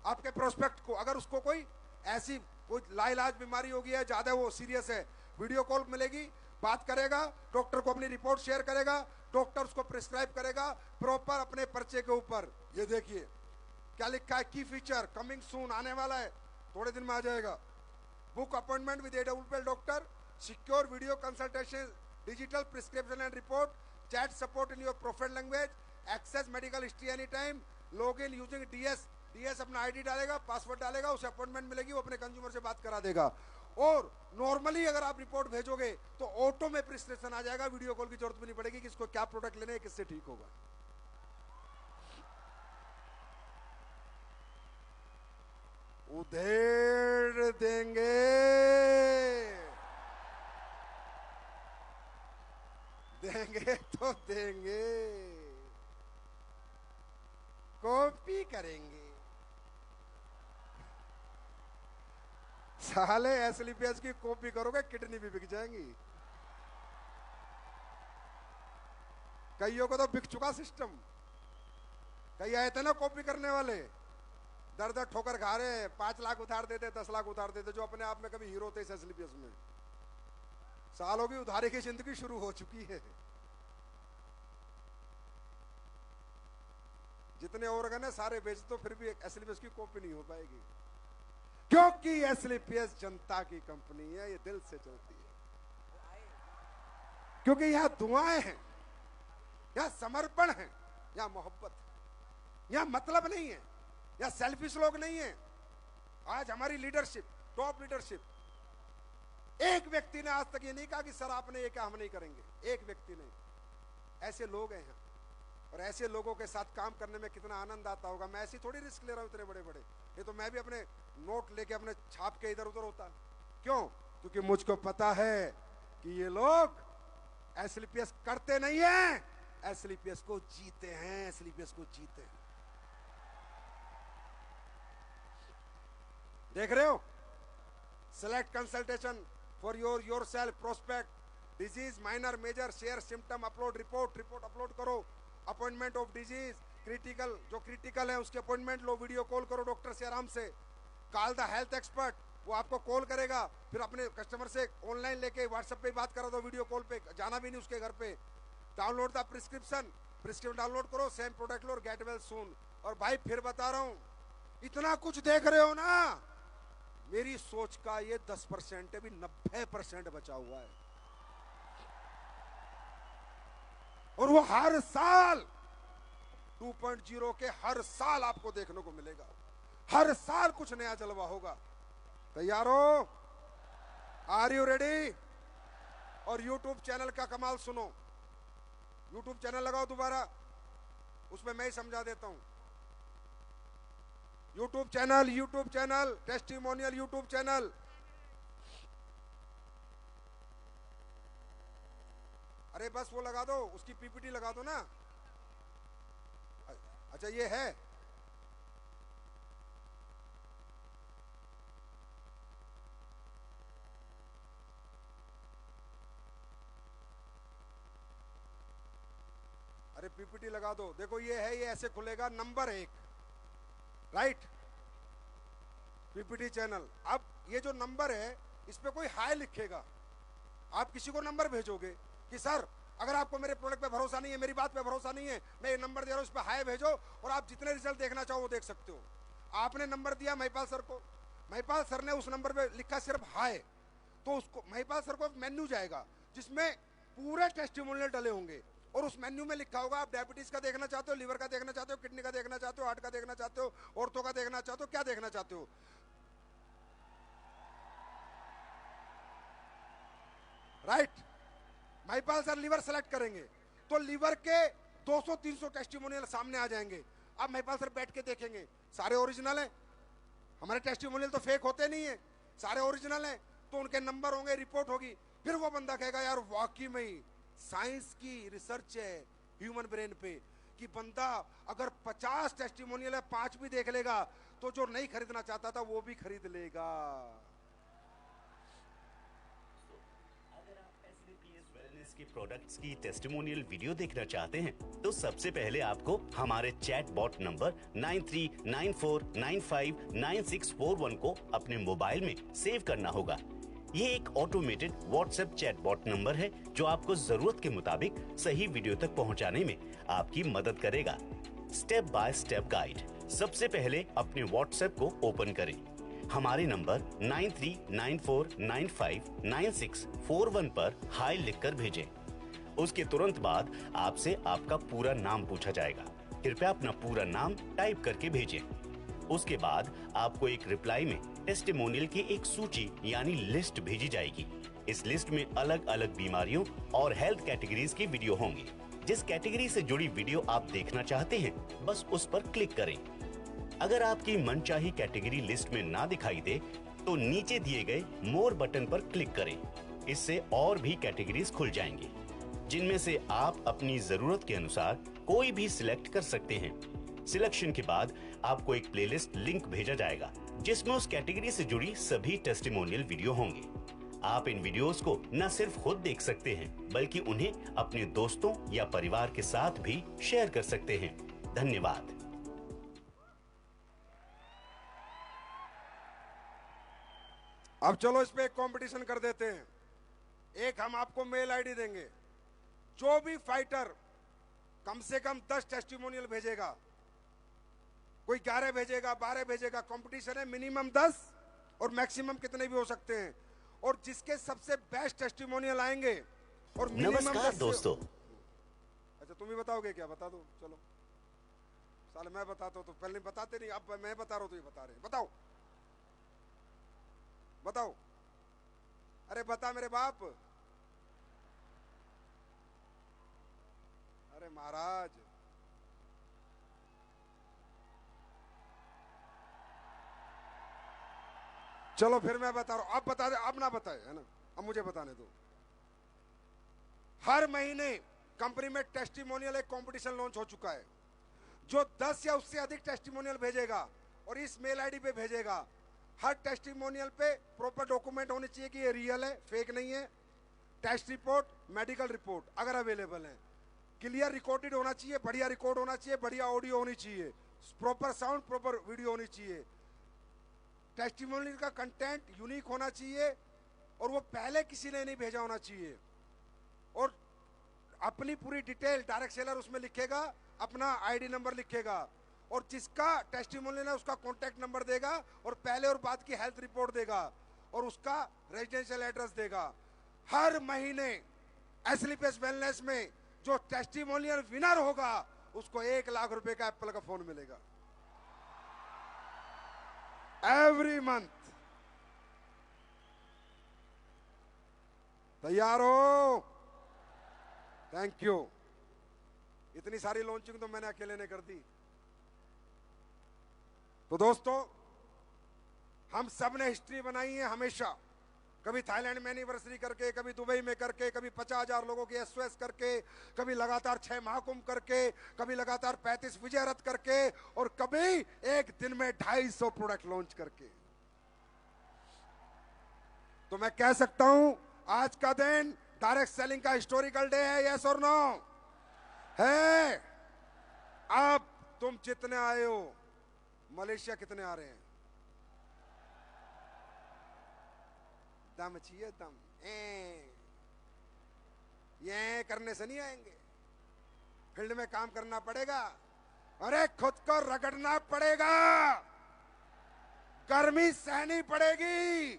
आपके प्रोस्पेक्ट को। अगर उसको कोई ऐसी कोई लाइलाज बीमारी होगी है, ज्यादा वो सीरियस है, वीडियो कॉल मिलेगी, बात करेगा, डॉक्टर को अपनी रिपोर्ट शेयर करेगा, डॉक्टर उसको प्रिस्क्राइब करेगा प्रॉपर अपने पर्चे के ऊपर। ये देखिए क्या लिखा है, की फीचर कमिंग सून, आने वाला है, थोड़े दिन में आ जाएगा। Book appointment with AWL doctor, secure video consultation, digital prescription and report, chat support in your profile language, access medical history any time, log in using DS अपना ID डालेगा, पासवर्ड डालेगा, उसे अपॉइंटमेंट मिलेगी, वो अपने कंज्यूमर से बात करा देगा। और नॉर्मली अगर आप रिपोर्ट भेजोगे तो ऑटो में प्रिस्क्रिप्शन आ जाएगा, वीडियो कॉल की जरूरत भी नहीं पड़ेगी कि इसको क्या प्रोडक्ट लेने, किससे ठीक होगा। उधेड़ देंगे, देंगे तो देंगे, कॉपी करेंगे साले। SLPS की कॉपी करोगे किडनी भी बिक जाएंगी। कईयों को तो बिक चुका सिस्टम, कई आए थे ना कॉपी करने वाले, दर दर ठोकर खा रहे, 5 लाख उधार देते, 10 लाख उधार देते, जो अपने आप में कभी हीरो थे इस SLPS में। सालों की उधारी की जिंदगी शुरू हो चुकी है। जितने ऑर्गन है सारे बेच दो, फिर भी SLPS की कॉपी नहीं हो पाएगी, क्योंकि SLPS जनता की कंपनी है, ये दिल से चलती है। क्योंकि यहां दुआएं हैं, यहां समर्पण है, यहां मोहब्बत है, यहां मतलब नहीं है, यहां सेल्फिश लोग नहीं है। आज हमारी लीडरशिप, टॉप लीडरशिप, एक व्यक्ति ने आज तक ये नहीं कहा कि सर आपने ये क्या हम नहीं करेंगे, एक व्यक्ति ने। ऐसे लोग हैं और ऐसे लोगों के साथ काम करने में कितना आनंद आता होगा। मैं ऐसी थोड़ी रिस्क ले रहा हूं इतने बड़े बड़े, ये तो मैं भी अपने नोट लेके अपने छाप के इधर उधर होता। क्यों? क्योंकि मुझको पता है कि ये लोग SLPS करते नहीं हैं, SLPS को जीते हैं, SLPS को जीते हैं। देख रहे हो, select consultation for your self, prospect disease minor major, share symptom, upload report upload करो, अपॉइंटमेंट ऑफ डिजीज, क्रिटिकल, जो क्रिटिकल है उसके अपॉइंटमेंट लो, वीडियो कॉल करो डॉक्टर से आराम से। कॉल द हेल्थ एक्सपर्ट, वो आपको कॉल करेगा, फिर अपने कस्टमर से ऑनलाइन लेके व्हाट्सएप पे बात करा दो, वीडियो कॉल पे, जाना भी नहीं उसके घर पे। डाउनलोड द प्रिस्क्रिप्शन डाउनलोड करो, सेम प्रोडक्ट लो और गेट वेल सून। और भाई फिर बता रहा हूं, इतना कुछ देख रहे हो ना, मेरी सोच का ये 10% है, भी 90% बचा हुआ है। और वो हर साल 2.0 के हर साल आपको देखने को मिलेगा, हर साल कुछ नया जलवा होगा। तैयार हो? Are you ready? और YouTube चैनल का कमाल सुनो, YouTube चैनल लगाओ दोबारा, उसमें मैं ही समझा देता हूं। YouTube channel testimonial YouTube channel. अरे बस वो लगा दो, उसकी PPT लगा दो ना, अच्छा ये है, अरे पीपीटी लगा दो। देखो ये है, ये ऐसे खुलेगा, नंबर 1, राइट, पीपीटी चैनल। अब ये जो नंबर है इस पे कोई हाई लिखेगा, आप किसी को नंबर भेजोगे कि सर अगर आपको मेरे प्रोडक्ट पे भरोसा नहीं है, मेरी बात पे भरोसा नहीं है, मैं ये नंबर दे रहा हूं, इस पे हाई भेजो और आप जितने रिजल्ट देखना चाहो वो देख सकते हो। आपने नंबर दिया महिपाल सर को, महिपाल सर ने उस नंबर पे लिखा सिर्फ हाई, तो उसको महिपाल सर को मेन्यू जाएगा जिसमें पूरे टेस्टिमोनियल डले होंगे और उस मेन्यू में लिखा होगा आप डायबिटीज का देखना चाहते हो, लिवर का देखना चाहते हो, किडनी का देखना चाहते हो, हार्ट का देखना चाहते हो, ऑर्थो का देखना चाहते हो, क्या देखना चाहते हो। Right, Mahipal sir liver select करेंगे तो लिवर के 200-300 टेस्टिमोनियल सामने आ जाएंगे। अब महिपाल सर बैठ के देखेंगे, सारे ओरिजिनल हैं, हमारे टेस्टिमोनियल तो फेक होते नहीं है, सारे ओरिजिनल हैं, तो उनके नंबर होंगे, रिपोर्ट होगी। फिर वो बंदा कहेगा यार वाकई में ही साइंस की रिसर्च है ह्यूमन ब्रेन पे कि बंदा अगर 50 टेस्टिमोनियल है 5 भी देख लेगा तो जो नहीं खरीदना चाहता था वो भी खरीद लेगा। के प्रोडक्ट्स की टेस्टिमोनियल वीडियो देखना चाहते हैं तो सबसे पहले आपको हमारे चैट बॉट नंबर 9394959641 को अपने मोबाइल में सेव करना होगा। ये एक automated WhatsApp chat bot number है जो आपको जरूरत के मुताबिक सही वीडियो तक पहुंचाने में आपकी मदद करेगा। Step by step guide. सबसे पहले अपने व्हाट्सएप को ओपन करें, हमारे नंबर 9394959641 पर हाई लिखकर भेजें। उसके तुरंत बाद आपसे आपका पूरा नाम पूछा जाएगा, कृपया अपना पूरा नाम टाइप करके भेजें। उसके बाद आपको एक रिप्लाई में टेस्टिमोनियल की एक सूची यानी लिस्ट भेजी जाएगी। इस लिस्ट में अलग अलग बीमारियों और हेल्थ कैटेगरीज की वीडियो होंगी। जिस कैटेगरी से जुड़ी वीडियो आप देखना चाहते हैं बस उस पर क्लिक करें। अगर आपकी मनचाही कैटेगरी लिस्ट में ना दिखाई दे तो नीचे दिए गए मोर बटन पर क्लिक करें। इससे और भी कैटेगरीज खुल जाएंगी जिनमें से आप अपनी जरूरत के अनुसार कोई भी सिलेक्ट कर सकते हैं। सिलेक्शन के बाद आपको एक प्लेलिस्ट लिंक भेजा जाएगा जिसमें उस कैटेगरी से जुड़ी सभी टेस्टिमोनियल वीडियो होंगे। आप इन वीडियोस को न सिर्फ खुद देख सकते हैं बल्कि उन्हें अपने दोस्तों या परिवार के साथ भी शेयर कर सकते हैं। धन्यवाद। अब चलो इस पे एक कंपटीशन कर देते हैं। एक हम आपको मेल आईडी देंगे, जो भी फाइटर कम से कम 10 टेस्टिमोनियल भेजेगा, कोई 11 भेजेगा, 12 भेजेगा, कंपटीशन है, मिनिमम 10 और मैक्सिमम कितने भी हो सकते हैं। और जिसके सबसे बेस्ट टेस्टिमोनियल आएंगे और नमस्कार दोस्तों। अच्छा तुम ही बताओगे क्या? बता दो चलो। साले मैं बताता हूं तो पहले बताते नहीं, अब मैं बता रहा हूं तो ये बता रहे हैं। बताओ बताओ, अरे बता मेरे बाप। अरे महाराज चलो फिर मैं बता रहा हूं, अब बता दे, अब ना बताए है ना, अब मुझे बताने दो। हर महीने कंपनी में टेस्टिमोनियल एक कंपटीशन लॉन्च हो चुका है। जो 10 या उससे अधिक टेस्टिमोनियल भेजेगा और इस मेल आईडी पे भेजेगा, हर टेस्टिमोनियल पे प्रॉपर डॉक्यूमेंट होने चाहिए कि ये रियल है, फेक नहीं है। टेस्ट रिपोर्ट, मेडिकल रिपोर्ट अगर अवेलेबल है, क्लियर रिकॉर्डेड होना चाहिए, बढ़िया रिकॉर्ड होना चाहिए, बढ़िया ऑडियो होनी चाहिए, प्रॉपर साउंड, प्रॉपर वीडियो होनी चाहिए। टेस्टिमोनियल का कंटेंट यूनिक होना चाहिए और वो पहले किसी ने नहीं भेजा होना चाहिए। और अपनी पूरी डिटेल डायरेक्ट सेलर उसमें लिखेगा, अपना आईडी नंबर लिखेगा और जिसका टेस्टिमोनियल है उसका कॉन्टैक्ट नंबर देगा और पहले और बाद की हेल्थ रिपोर्ट देगा और उसका रेजिडेंशियल एड्रेस देगा। हर महीने एसलीपीएस वेलनेस में जो टेस्टिमोनियल विनर होगा उसको 1 लाख रुपए का एप्पल का फोन मिलेगा एवरी मंथ। तैयार हो? Thank you. इतनी सारी लॉन्चिंग तो मैंने अकेले ने कर दी। तो दोस्तों हम सब ने हिस्ट्री बनाई है हमेशा कभी थाईलैंड में एनिवर्सरी करके, कभी दुबई में करके, कभी 50,000 लोगों की एसओएस करके, कभी लगातार 6 महाकुंभ करके, कभी लगातार 35 विजय रथ करके, और कभी एक दिन में 250 प्रोडक्ट लॉन्च करके। तो मैं कह सकता हूं आज का दिन डायरेक्ट सेलिंग का हिस्टोरिकल डे है, यस और नो है। अब तुम जितने आए हो, मलेशिया कितने आ रहे हैं? दम चाहिए, दम। ये करने से नहीं आएंगे, फील्ड में काम करना पड़ेगा। अरे खुद को रगड़ना पड़ेगा, गर्मी सहनी पड़ेगी,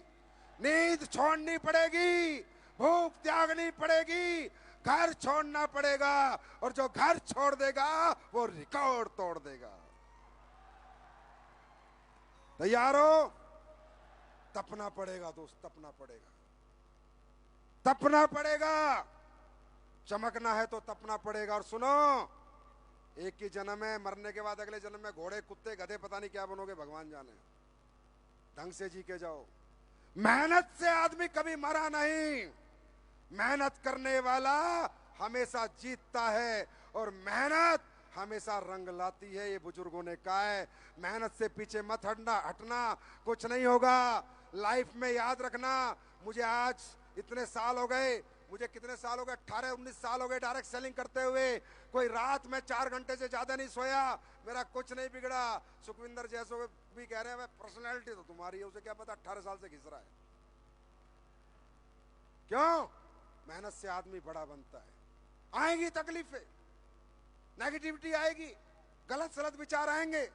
नींद छोड़नी पड़ेगी, भूख त्यागनी पड़ेगी, घर छोड़ना पड़ेगा, और जो घर छोड़ देगा वो रिकॉर्ड तोड़ देगा। तैयार हो? तपना पड़ेगा दोस्त, तपना पड़ेगा, तपना पड़ेगा। चमकना है तो तपना पड़ेगा। और सुनो, एक ही जन्म है, मरने के बाद अगले जन्म में घोड़े, कुत्ते, गधे, पता नहीं क्या बनोगे, भगवान जाने। ढंग से जी के जाओ। मेहनत से आदमी कभी मरा नहीं, मेहनत करने वाला हमेशा जीतता है, और मेहनत हमेशा रंग लाती है, ये बुजुर्गों ने कहा है। मेहनत से पीछे मत हटना, कुछ नहीं होगा लाइफ में। याद रखना, मुझे आज इतने साल हो गए, मुझे कितने साल हो गए, 18-19 साल हो गए डायरेक्ट सेलिंग करते हुए। कोई रात में 4 घंटे से ज्यादा नहीं सोया, मेरा कुछ नहीं बिगड़ा। सुखविंदर जैसो भी कह रहे हैं पर्सनैलिटी तो तुम्हारी है, उसे क्या पता 18 साल से घिस रहा है। क्यों? मेहनत से आदमी बड़ा बनता है। आएंगी तकलीफें, नेगेटिविटी आएगी, गलत सलत विचार आएंगे,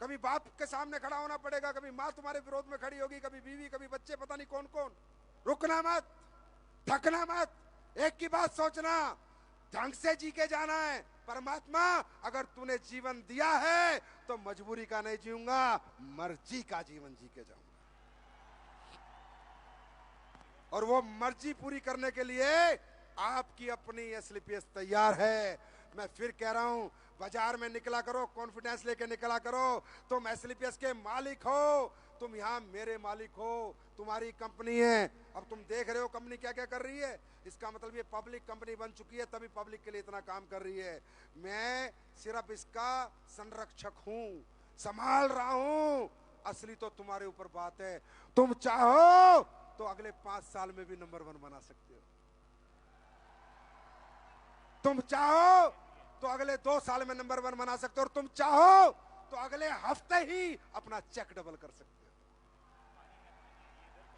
कभी बाप के सामने खड़ा होना पड़ेगा, कभी माँ तुम्हारे विरोध में खड़ी होगी, कभी बीवी, कभी बच्चे, पता नहीं कौन कौन। रुकना मत, थकना मत, एक की बात सोचना, ढंग से जी के जाना है। परमात्मा अगर तूने जीवन दिया है तो मजबूरी का नहीं जीऊंगा, मर्जी का जीवन जी के जाऊंगा। और वो मर्जी पूरी करने के लिए आपकी अपनी एसलीपीएस तैयार है। मैं फिर कह रहा हूं, बाजार में निकला करो, कॉन्फिडेंस लेके निकला करो। तुम एसलीपीएस के मालिक हो, तुम यहां मेरे मालिक हो, तुम्हारी कंपनी है। अब तुम देख रहे हो कंपनी क्या क्या कर रही है, इसका मतलब ये पब्लिक कंपनी बन चुकी है, तभी पब्लिक के लिए इतना काम कर रही है। मैं सिर्फ इसका संरक्षक हूं, संभाल रहा हूं। असली तो तुम्हारे ऊपर बात है। तुम चाहो तो अगले 5 साल में भी नंबर 1 बना सकते हो, तुम चाहो तो अगले 2 साल में नंबर 1 बना सकते हो, और तुम चाहो तो अगले हफ्ते ही अपना चेक डबल कर सकते हो।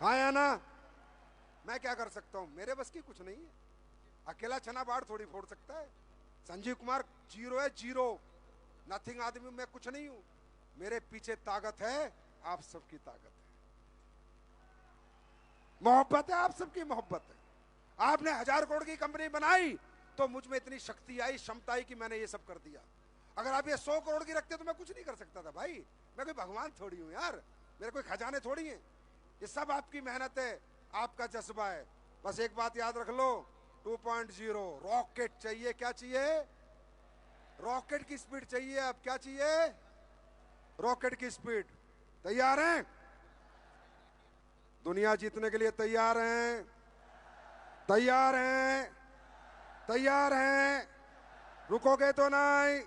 हाँ या ना? मैं क्या कर सकता हूं? मेरे बस की कुछ नहीं है। अकेला चना बाढ़ थोड़ी फोड़ सकता है। संजीव कुमार 0 है, 0 नथिंग आदमी, मैं कुछ नहीं हूं। मेरे पीछे ताकत है, आप सबकी ताकत है, मोहब्बत है, आप सबकी मोहब्बत है। आपने 1000 करोड़ की कंपनी बनाई तो मुझ में इतनी शक्ति आई, क्षमता आई कि मैंने ये सब कर दिया। अगर आप ये 100 करोड़ की रखते तो मैं कुछ नहीं कर सकता था भाई। मैं कोई भगवान थोड़ी हूं यार, मेरे कोई खजाने थोड़ी हैं। ये सब आपकी मेहनत है, आपका जज्बा है। बस एक बात याद रख लो, 2.0 रॉकेट चाहिए। क्या चाहिए? रॉकेट की स्पीड चाहिए। अब क्या चाहिए? रॉकेट की स्पीड। तैयार हैं? दुनिया जीतने के लिए तैयार हैं? तैयार हैं? तैयार हैं? रुकोगे तो नहीं,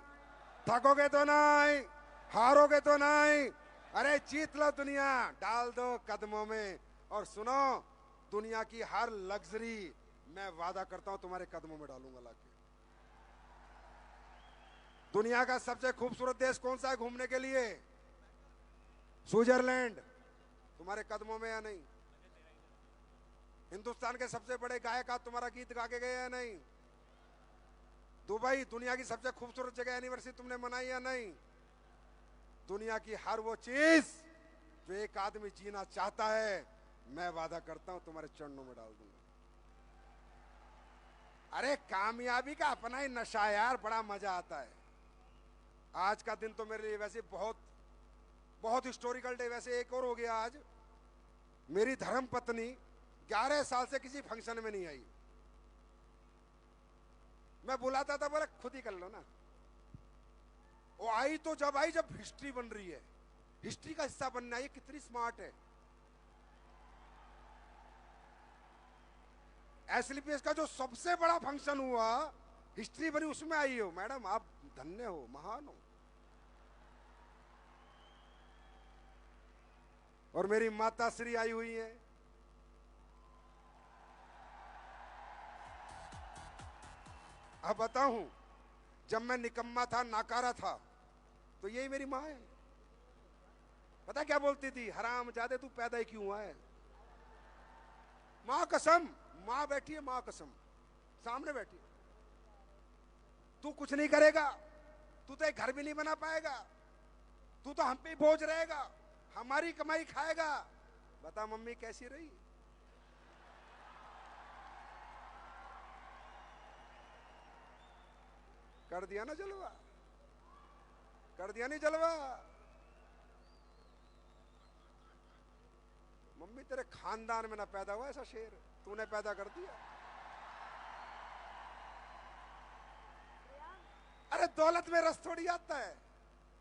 थकोगे तो नहीं, हारोगे तो नहीं। अरे जीत लो दुनिया, डाल दो कदमों में। और सुनो, दुनिया की हर लग्जरी मैं वादा करता हूं तुम्हारे कदमों में डालूंगा लाके। दुनिया का सबसे खूबसूरत देश कौन सा है घूमने के लिए? स्विट्जरलैंड। तुम्हारे कदमों में या नहीं? हिंदुस्तान के सबसे बड़े गायक आज तुम्हारा गीत गा के गए या नहीं? दुबई, दुनिया की सबसे खूबसूरत जगह, एनिवर्सरी तुमने मनाई या नहीं? दुनिया की हर वो चीज जो एक आदमी जीना चाहता है, मैं वादा करता हूं तुम्हारे चरणों में डाल दूंगा। अरे कामयाबी का अपना ही नशा है यार, बड़ा मजा आता है। आज का दिन तो मेरे लिए वैसे बहुत बहुत हिस्टोरिकल डे। वैसे एक और हो गया आज, मेरी धर्म पत्नी 11 साल से किसी फंक्शन में नहीं आई। मैं बुलाता था, बोला खुद ही कर लो ना। वो आई तो जब आई जब हिस्ट्री बन रही है, हिस्ट्री का हिस्सा बनना। ये कितनी स्मार्ट है। एसएलपीएस का जो सबसे बड़ा फंक्शन हुआ, हिस्ट्री बनी, उसमें आई हो। मैडम आप धन्य हो, महान हो। और मेरी माता श्री आई हुई है। अब बताऊं, जब मैं निकम्मा था, नाकारा था, तो यही मेरी माँ है। पता क्या बोलती थी? हराम जादे तू पैदा ही क्यों हुआ है? माँ कसम, माँ बैठी है, माँ कसम सामने बैठी है। तू कुछ नहीं करेगा, तू तो एक घर भी नहीं बना पाएगा, तू तो हम पे ही बोझ रहेगा, हमारी कमाई खाएगा। बता मम्मी कैसी रही? कर दिया ना जलवा, कर दिया नहीं जलवा? मम्मी तेरे खानदान में ना पैदा हुआ ऐसा शेर, तूने पैदा कर दिया। अरे दौलत में रस थोड़ी आता है,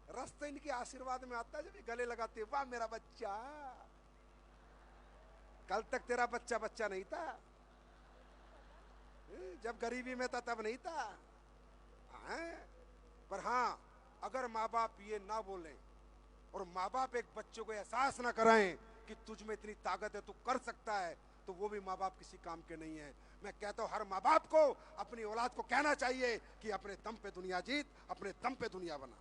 रस तो इनके आशीर्वाद में आता है। जब ये गले लगाते, वाह मेरा बच्चा। कल तक तेरा बच्चा बच्चा नहीं था, जब गरीबी में था तब नहीं था। पर हाँ, अगर माँ बाप ये ना बोलें और माँ बाप एक बच्चों को एहसास ना कराएं कि तुझ में इतनी ताकत है, तू कर सकता है, तो वो भी माँ बाप किसी काम के नहीं है। मैं कहता हूं, हर माँ बाप को अपनी औलाद को कहना चाहिए कि अपने दम पे दुनिया जीत, अपने दम पे दुनिया बना।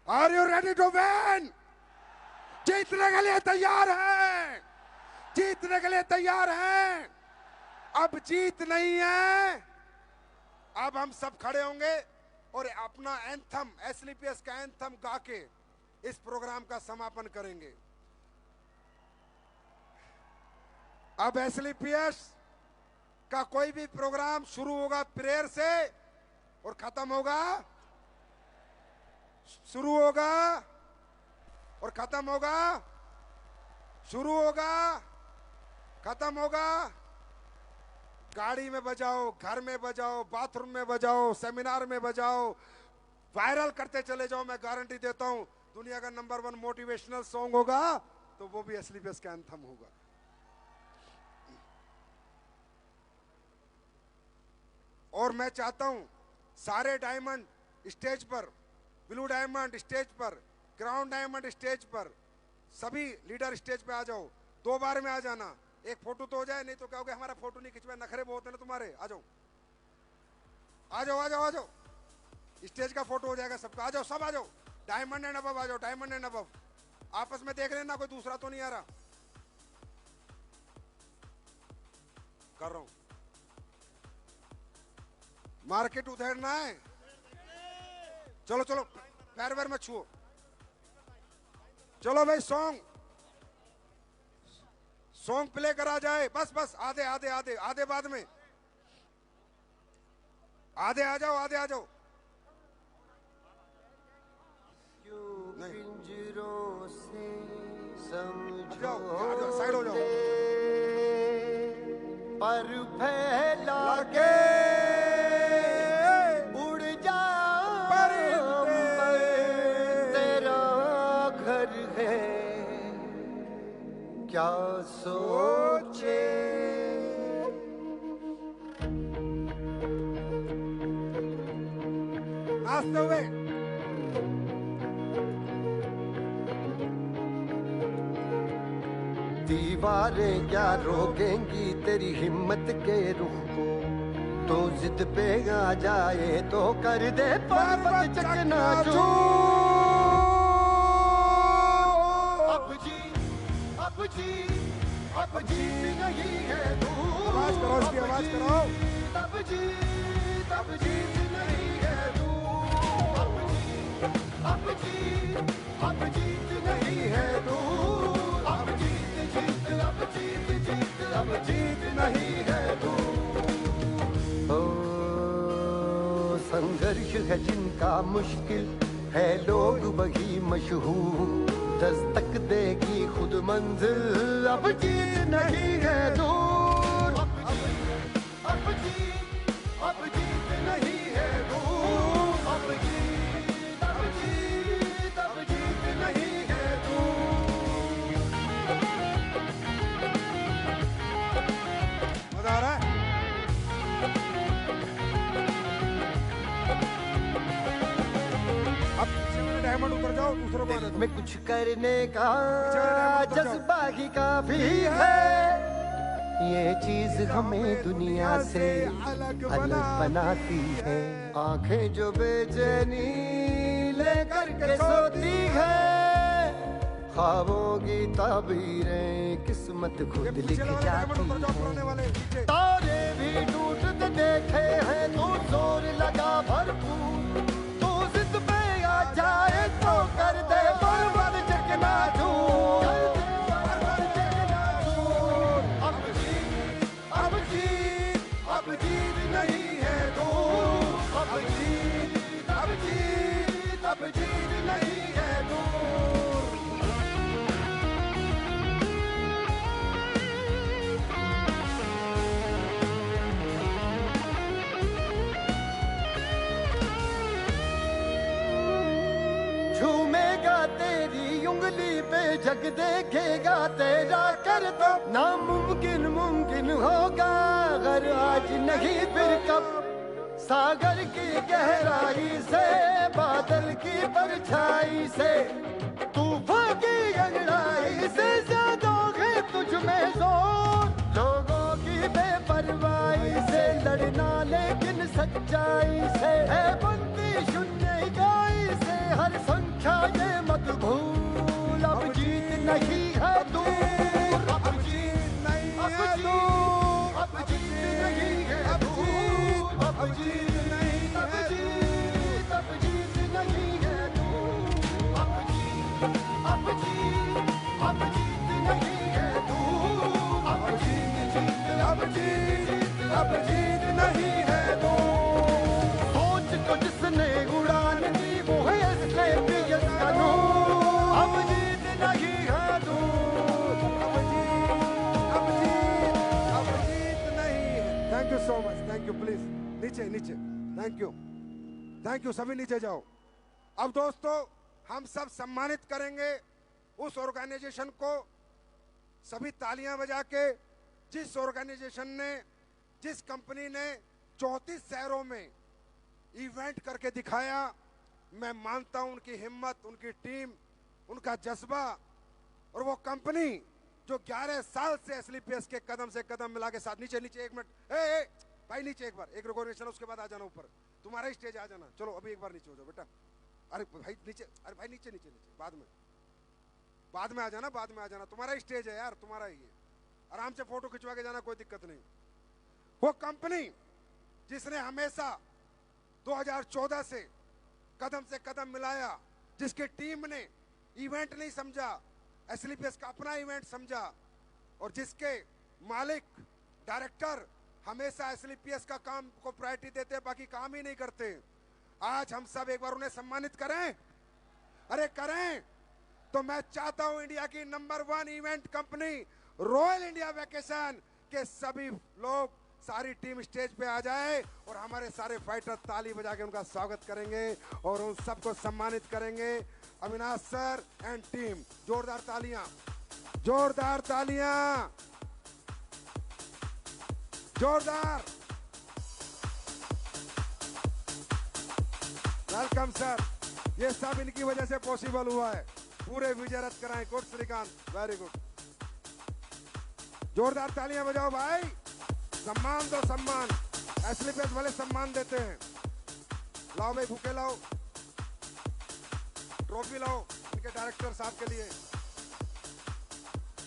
Are you ready to win? जीतने के लिए तैयार हैं? जीतने के लिए तैयार हैं? अब जीत नहीं है, अब हम सब खड़े होंगे और अपना एंथम, एसएलपीएस का एंथम गा के इस प्रोग्राम का समापन करेंगे। अब एसएलपीएस का कोई भी प्रोग्राम शुरू होगा प्रेयर से और खत्म होगा, शुरू होगा और खत्म होगा, शुरू होगा खत्म होगा। गाड़ी में बजाओ, घर में बजाओ, बाथरूम में बजाओ, सेमिनार में बजाओ, वायरल करते चले जाओ। मैं गारंटी देता हूं, दुनिया का नंबर 1 मोटिवेशनल सॉन्ग होगा तो वो भी एसएलपीएस का एंथम होगा। और मैं चाहता हूं सारे डायमंड स्टेज पर, ब्लू डायमंड स्टेज पर, ग्राउंड डायमंड स्टेज पर, सभी लीडर स्टेज पे आ जाओ। 2 बार में आ जाना, एक फोटो तो हो जाए, नहीं तो कहोगे हमारा फोटो नहीं खिंचवाए, नखरे बहुत है ना तुम्हारे। आ जाओ आ जाओ आ जाओ आ जाओ, स्टेज का फोटो हो जाएगा सबका। आ जाओ, सब आ जाओ, डायमंड एंड अबव आ जाओ, डायमंड एंड अबव। आपस में देख लेना कोई दूसरा तो नहीं आ रहा। कर रहा हूं, मार्केट उधेड़ना है। चलो चलो, पैर वैर मत छुओ। चलो भाई, सॉन्ग प्ले करा जाए। बस बस, आधे आधे आधे आधे बाद में, आधे आ जाओ, आधे आ जाओ। पिंजरों से समझो, साइड हो जाओ, पर फैला के उड़ जा, पर तेरा घर है, क्या सोचे। नाचते हुए दीवारें क्या रोकेंगी तेरी हिम्मत के रुख को। तो जिद पे आ जाए तो कर दे पर्वत चकनाचूर। अब जीत नहीं है दूर। आवाज करो, इसकी आवाज करो। तब जीत नहीं है दूर। अब जीत नहीं है दूर। अब जीत नहीं है दूर। ओ संघर्ष है जिनका मुश्किल है, लोग वही मशहूर। दस्तक देगी खुद मंजिल, अब जीत नहीं है दूर। अब जीत नहीं है दूर। अब जीत नहीं है दूर। में कुछ करने का जज्बा ही काफी है। ये चीज हमें दुनिया से अलग बनाती है। आंखें जो बेचैनी लेकर के सोती है, ख्वाबों की ताबीरें किस्मत खुद लिख जाती है। तारे भी टूटते देखे हैं तो जोर लगा भरपूर, तू जिद पे आ जाए तो कर दे बर्बाद चकना चूर। अब जीत नहीं है दूर, अब जीत नहीं है दूर। झूमेगा तेरी उंगली पे जग देखेगा तेरा कर दो। नामुमकिन मुमकिन होगा अगर आज नहीं फिर कब। सागर की गहराई से बादल की परछाई से, तूफान की अंगड़ाई से ज्यादा है तुझ में जोर। लोगों की बेपरवाही से लड़ना लेकिन सच्चाई से है बनती शून्य इकाई से हर संख्या ये मत भूल। अब जीत नहीं है दूर, अब जीत नहीं है दूर, अब जीत नहीं है दूर, अब जीत नहीं है दूर, अब जीत नहीं है दूर, अब जीत नहीं है दूर, अब जीत नहीं है दूर। सोच को जिसने उड़ान दी वो है एसकेपीएस का नूर। अब जीत नहीं है दूर, अब जीत नहीं है। Thank you so much, thank you. Please नीचे नीचे, थैंक यू सभी नीचे जाओ। अब दोस्तों हम सब सम्मानित करेंगे उस ऑर्गेनाइजेशन को, सभी तालियां बजा के, जिस ऑर्गेनाइजेशन ने, जिस कंपनी ने 34 शहरों में इवेंट करके दिखाया। मैं मानता हूं उनकी हिम्मत, उनकी टीम, उनका जज्बा, और वो कंपनी जो 11 साल से एसलीपीएस के कदम से कदम मिला के साथ। नीचे नीचे एक मिनट, ए भाई नीचे एक बार, एक रिकॉर्डिंग उसके बाद आ जाना ऊपर, तुम्हारा ही स्टेज आ जाना। चलो अभी एक बार नीचे हो जाओ बेटा। अरे भाई नीचे, अरे भाई नीचे नीचे नीचे, बाद में आ जाना, बाद में आ जाना। तुम्हारा ही स्टेज है यार, तुम्हारा ही है। आराम से फोटो खिंचवा के जाना, कोई दिक्कत नहीं। वो कंपनी जिसने हमेशा 2014 से कदम मिलाया, जिसकी टीम ने इवेंट नहीं समझा, एसलीपीएस का अपना इवेंट समझा, और जिसके मालिक डायरेक्टर हमेशा एसलीपीएस का काम को प्रायोरिटी देते, बाकी काम ही नहीं करते। आज हम सब एक बार उन्हें सम्मानित करें। अरे करें। तो मैं चाहता हूं इंडिया की number 1 event company royal India vacation के सभी लोग, सारी टीम स्टेज पे आ जाए और हमारे सारे फाइटर ताली बजा के उनका स्वागत करेंगे और उन सबको सम्मानित करेंगे। अविनाश सर एंड टीम, जोरदार तालियां, जोरदार तालियां, जोरदार। Welcome sir. ये सब इनकी वजह से पॉसिबल हुआ है। पूरे विजय रथ कराएं। Good Shrikant, very good. जोरदार तालियां बजाओ भाई। सम्मान दो, सम्मान। एसलीपीएस वाले सम्मान देते हैं। लाओ भाई, बुके लाओ, ट्रॉफी लाओ इनके डायरेक्टर साहब के लिए।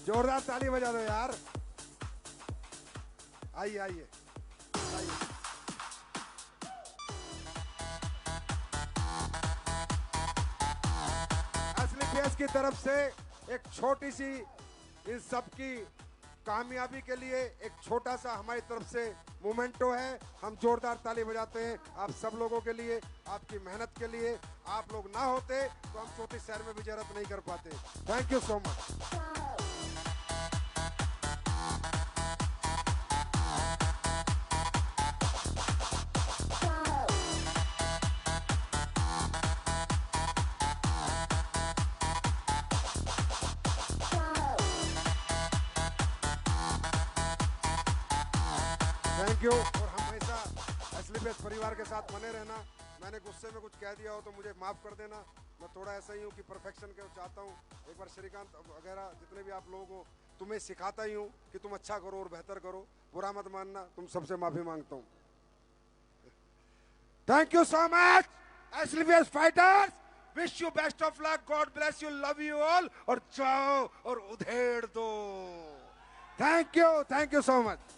जोरदार ताली बजा दो यार। आइए आइए आइए। एसलीपीएस की तरफ से एक छोटी सी इन सब की कामयाबी के लिए एक छोटा सा हमारी तरफ से मोमेंटो है। हम जोरदार ताली बजाते हैं आप सब लोगों के लिए, आपकी मेहनत के लिए। आप लोग ना होते तो हम 34 शहर में विजय रथ नहीं कर पाते। Thank you so much. Thank you. और हमेशा एसलीपीएस परिवार के साथ बने रहना। मैंने गुस्से में कुछ कह दिया हो तो मुझे माफ कर देना। मैं थोड़ा ऐसा ही हूँ कि परफेक्शन को चाहता हूँ। एक बार श्रीकांत वगैरह जितने भी आप लोग हो, तुम्हें सिखाता ही हूँ कि तुम अच्छा करो और बेहतर करो, बुरा मत मानना। तुम सबसे माफी मांगता हूँ। थैंक यू सो मच एसलीवियस fighters, wish you best of luck, God bless you, love you all. और जाओ और उधेड़ दो। Thank you so much.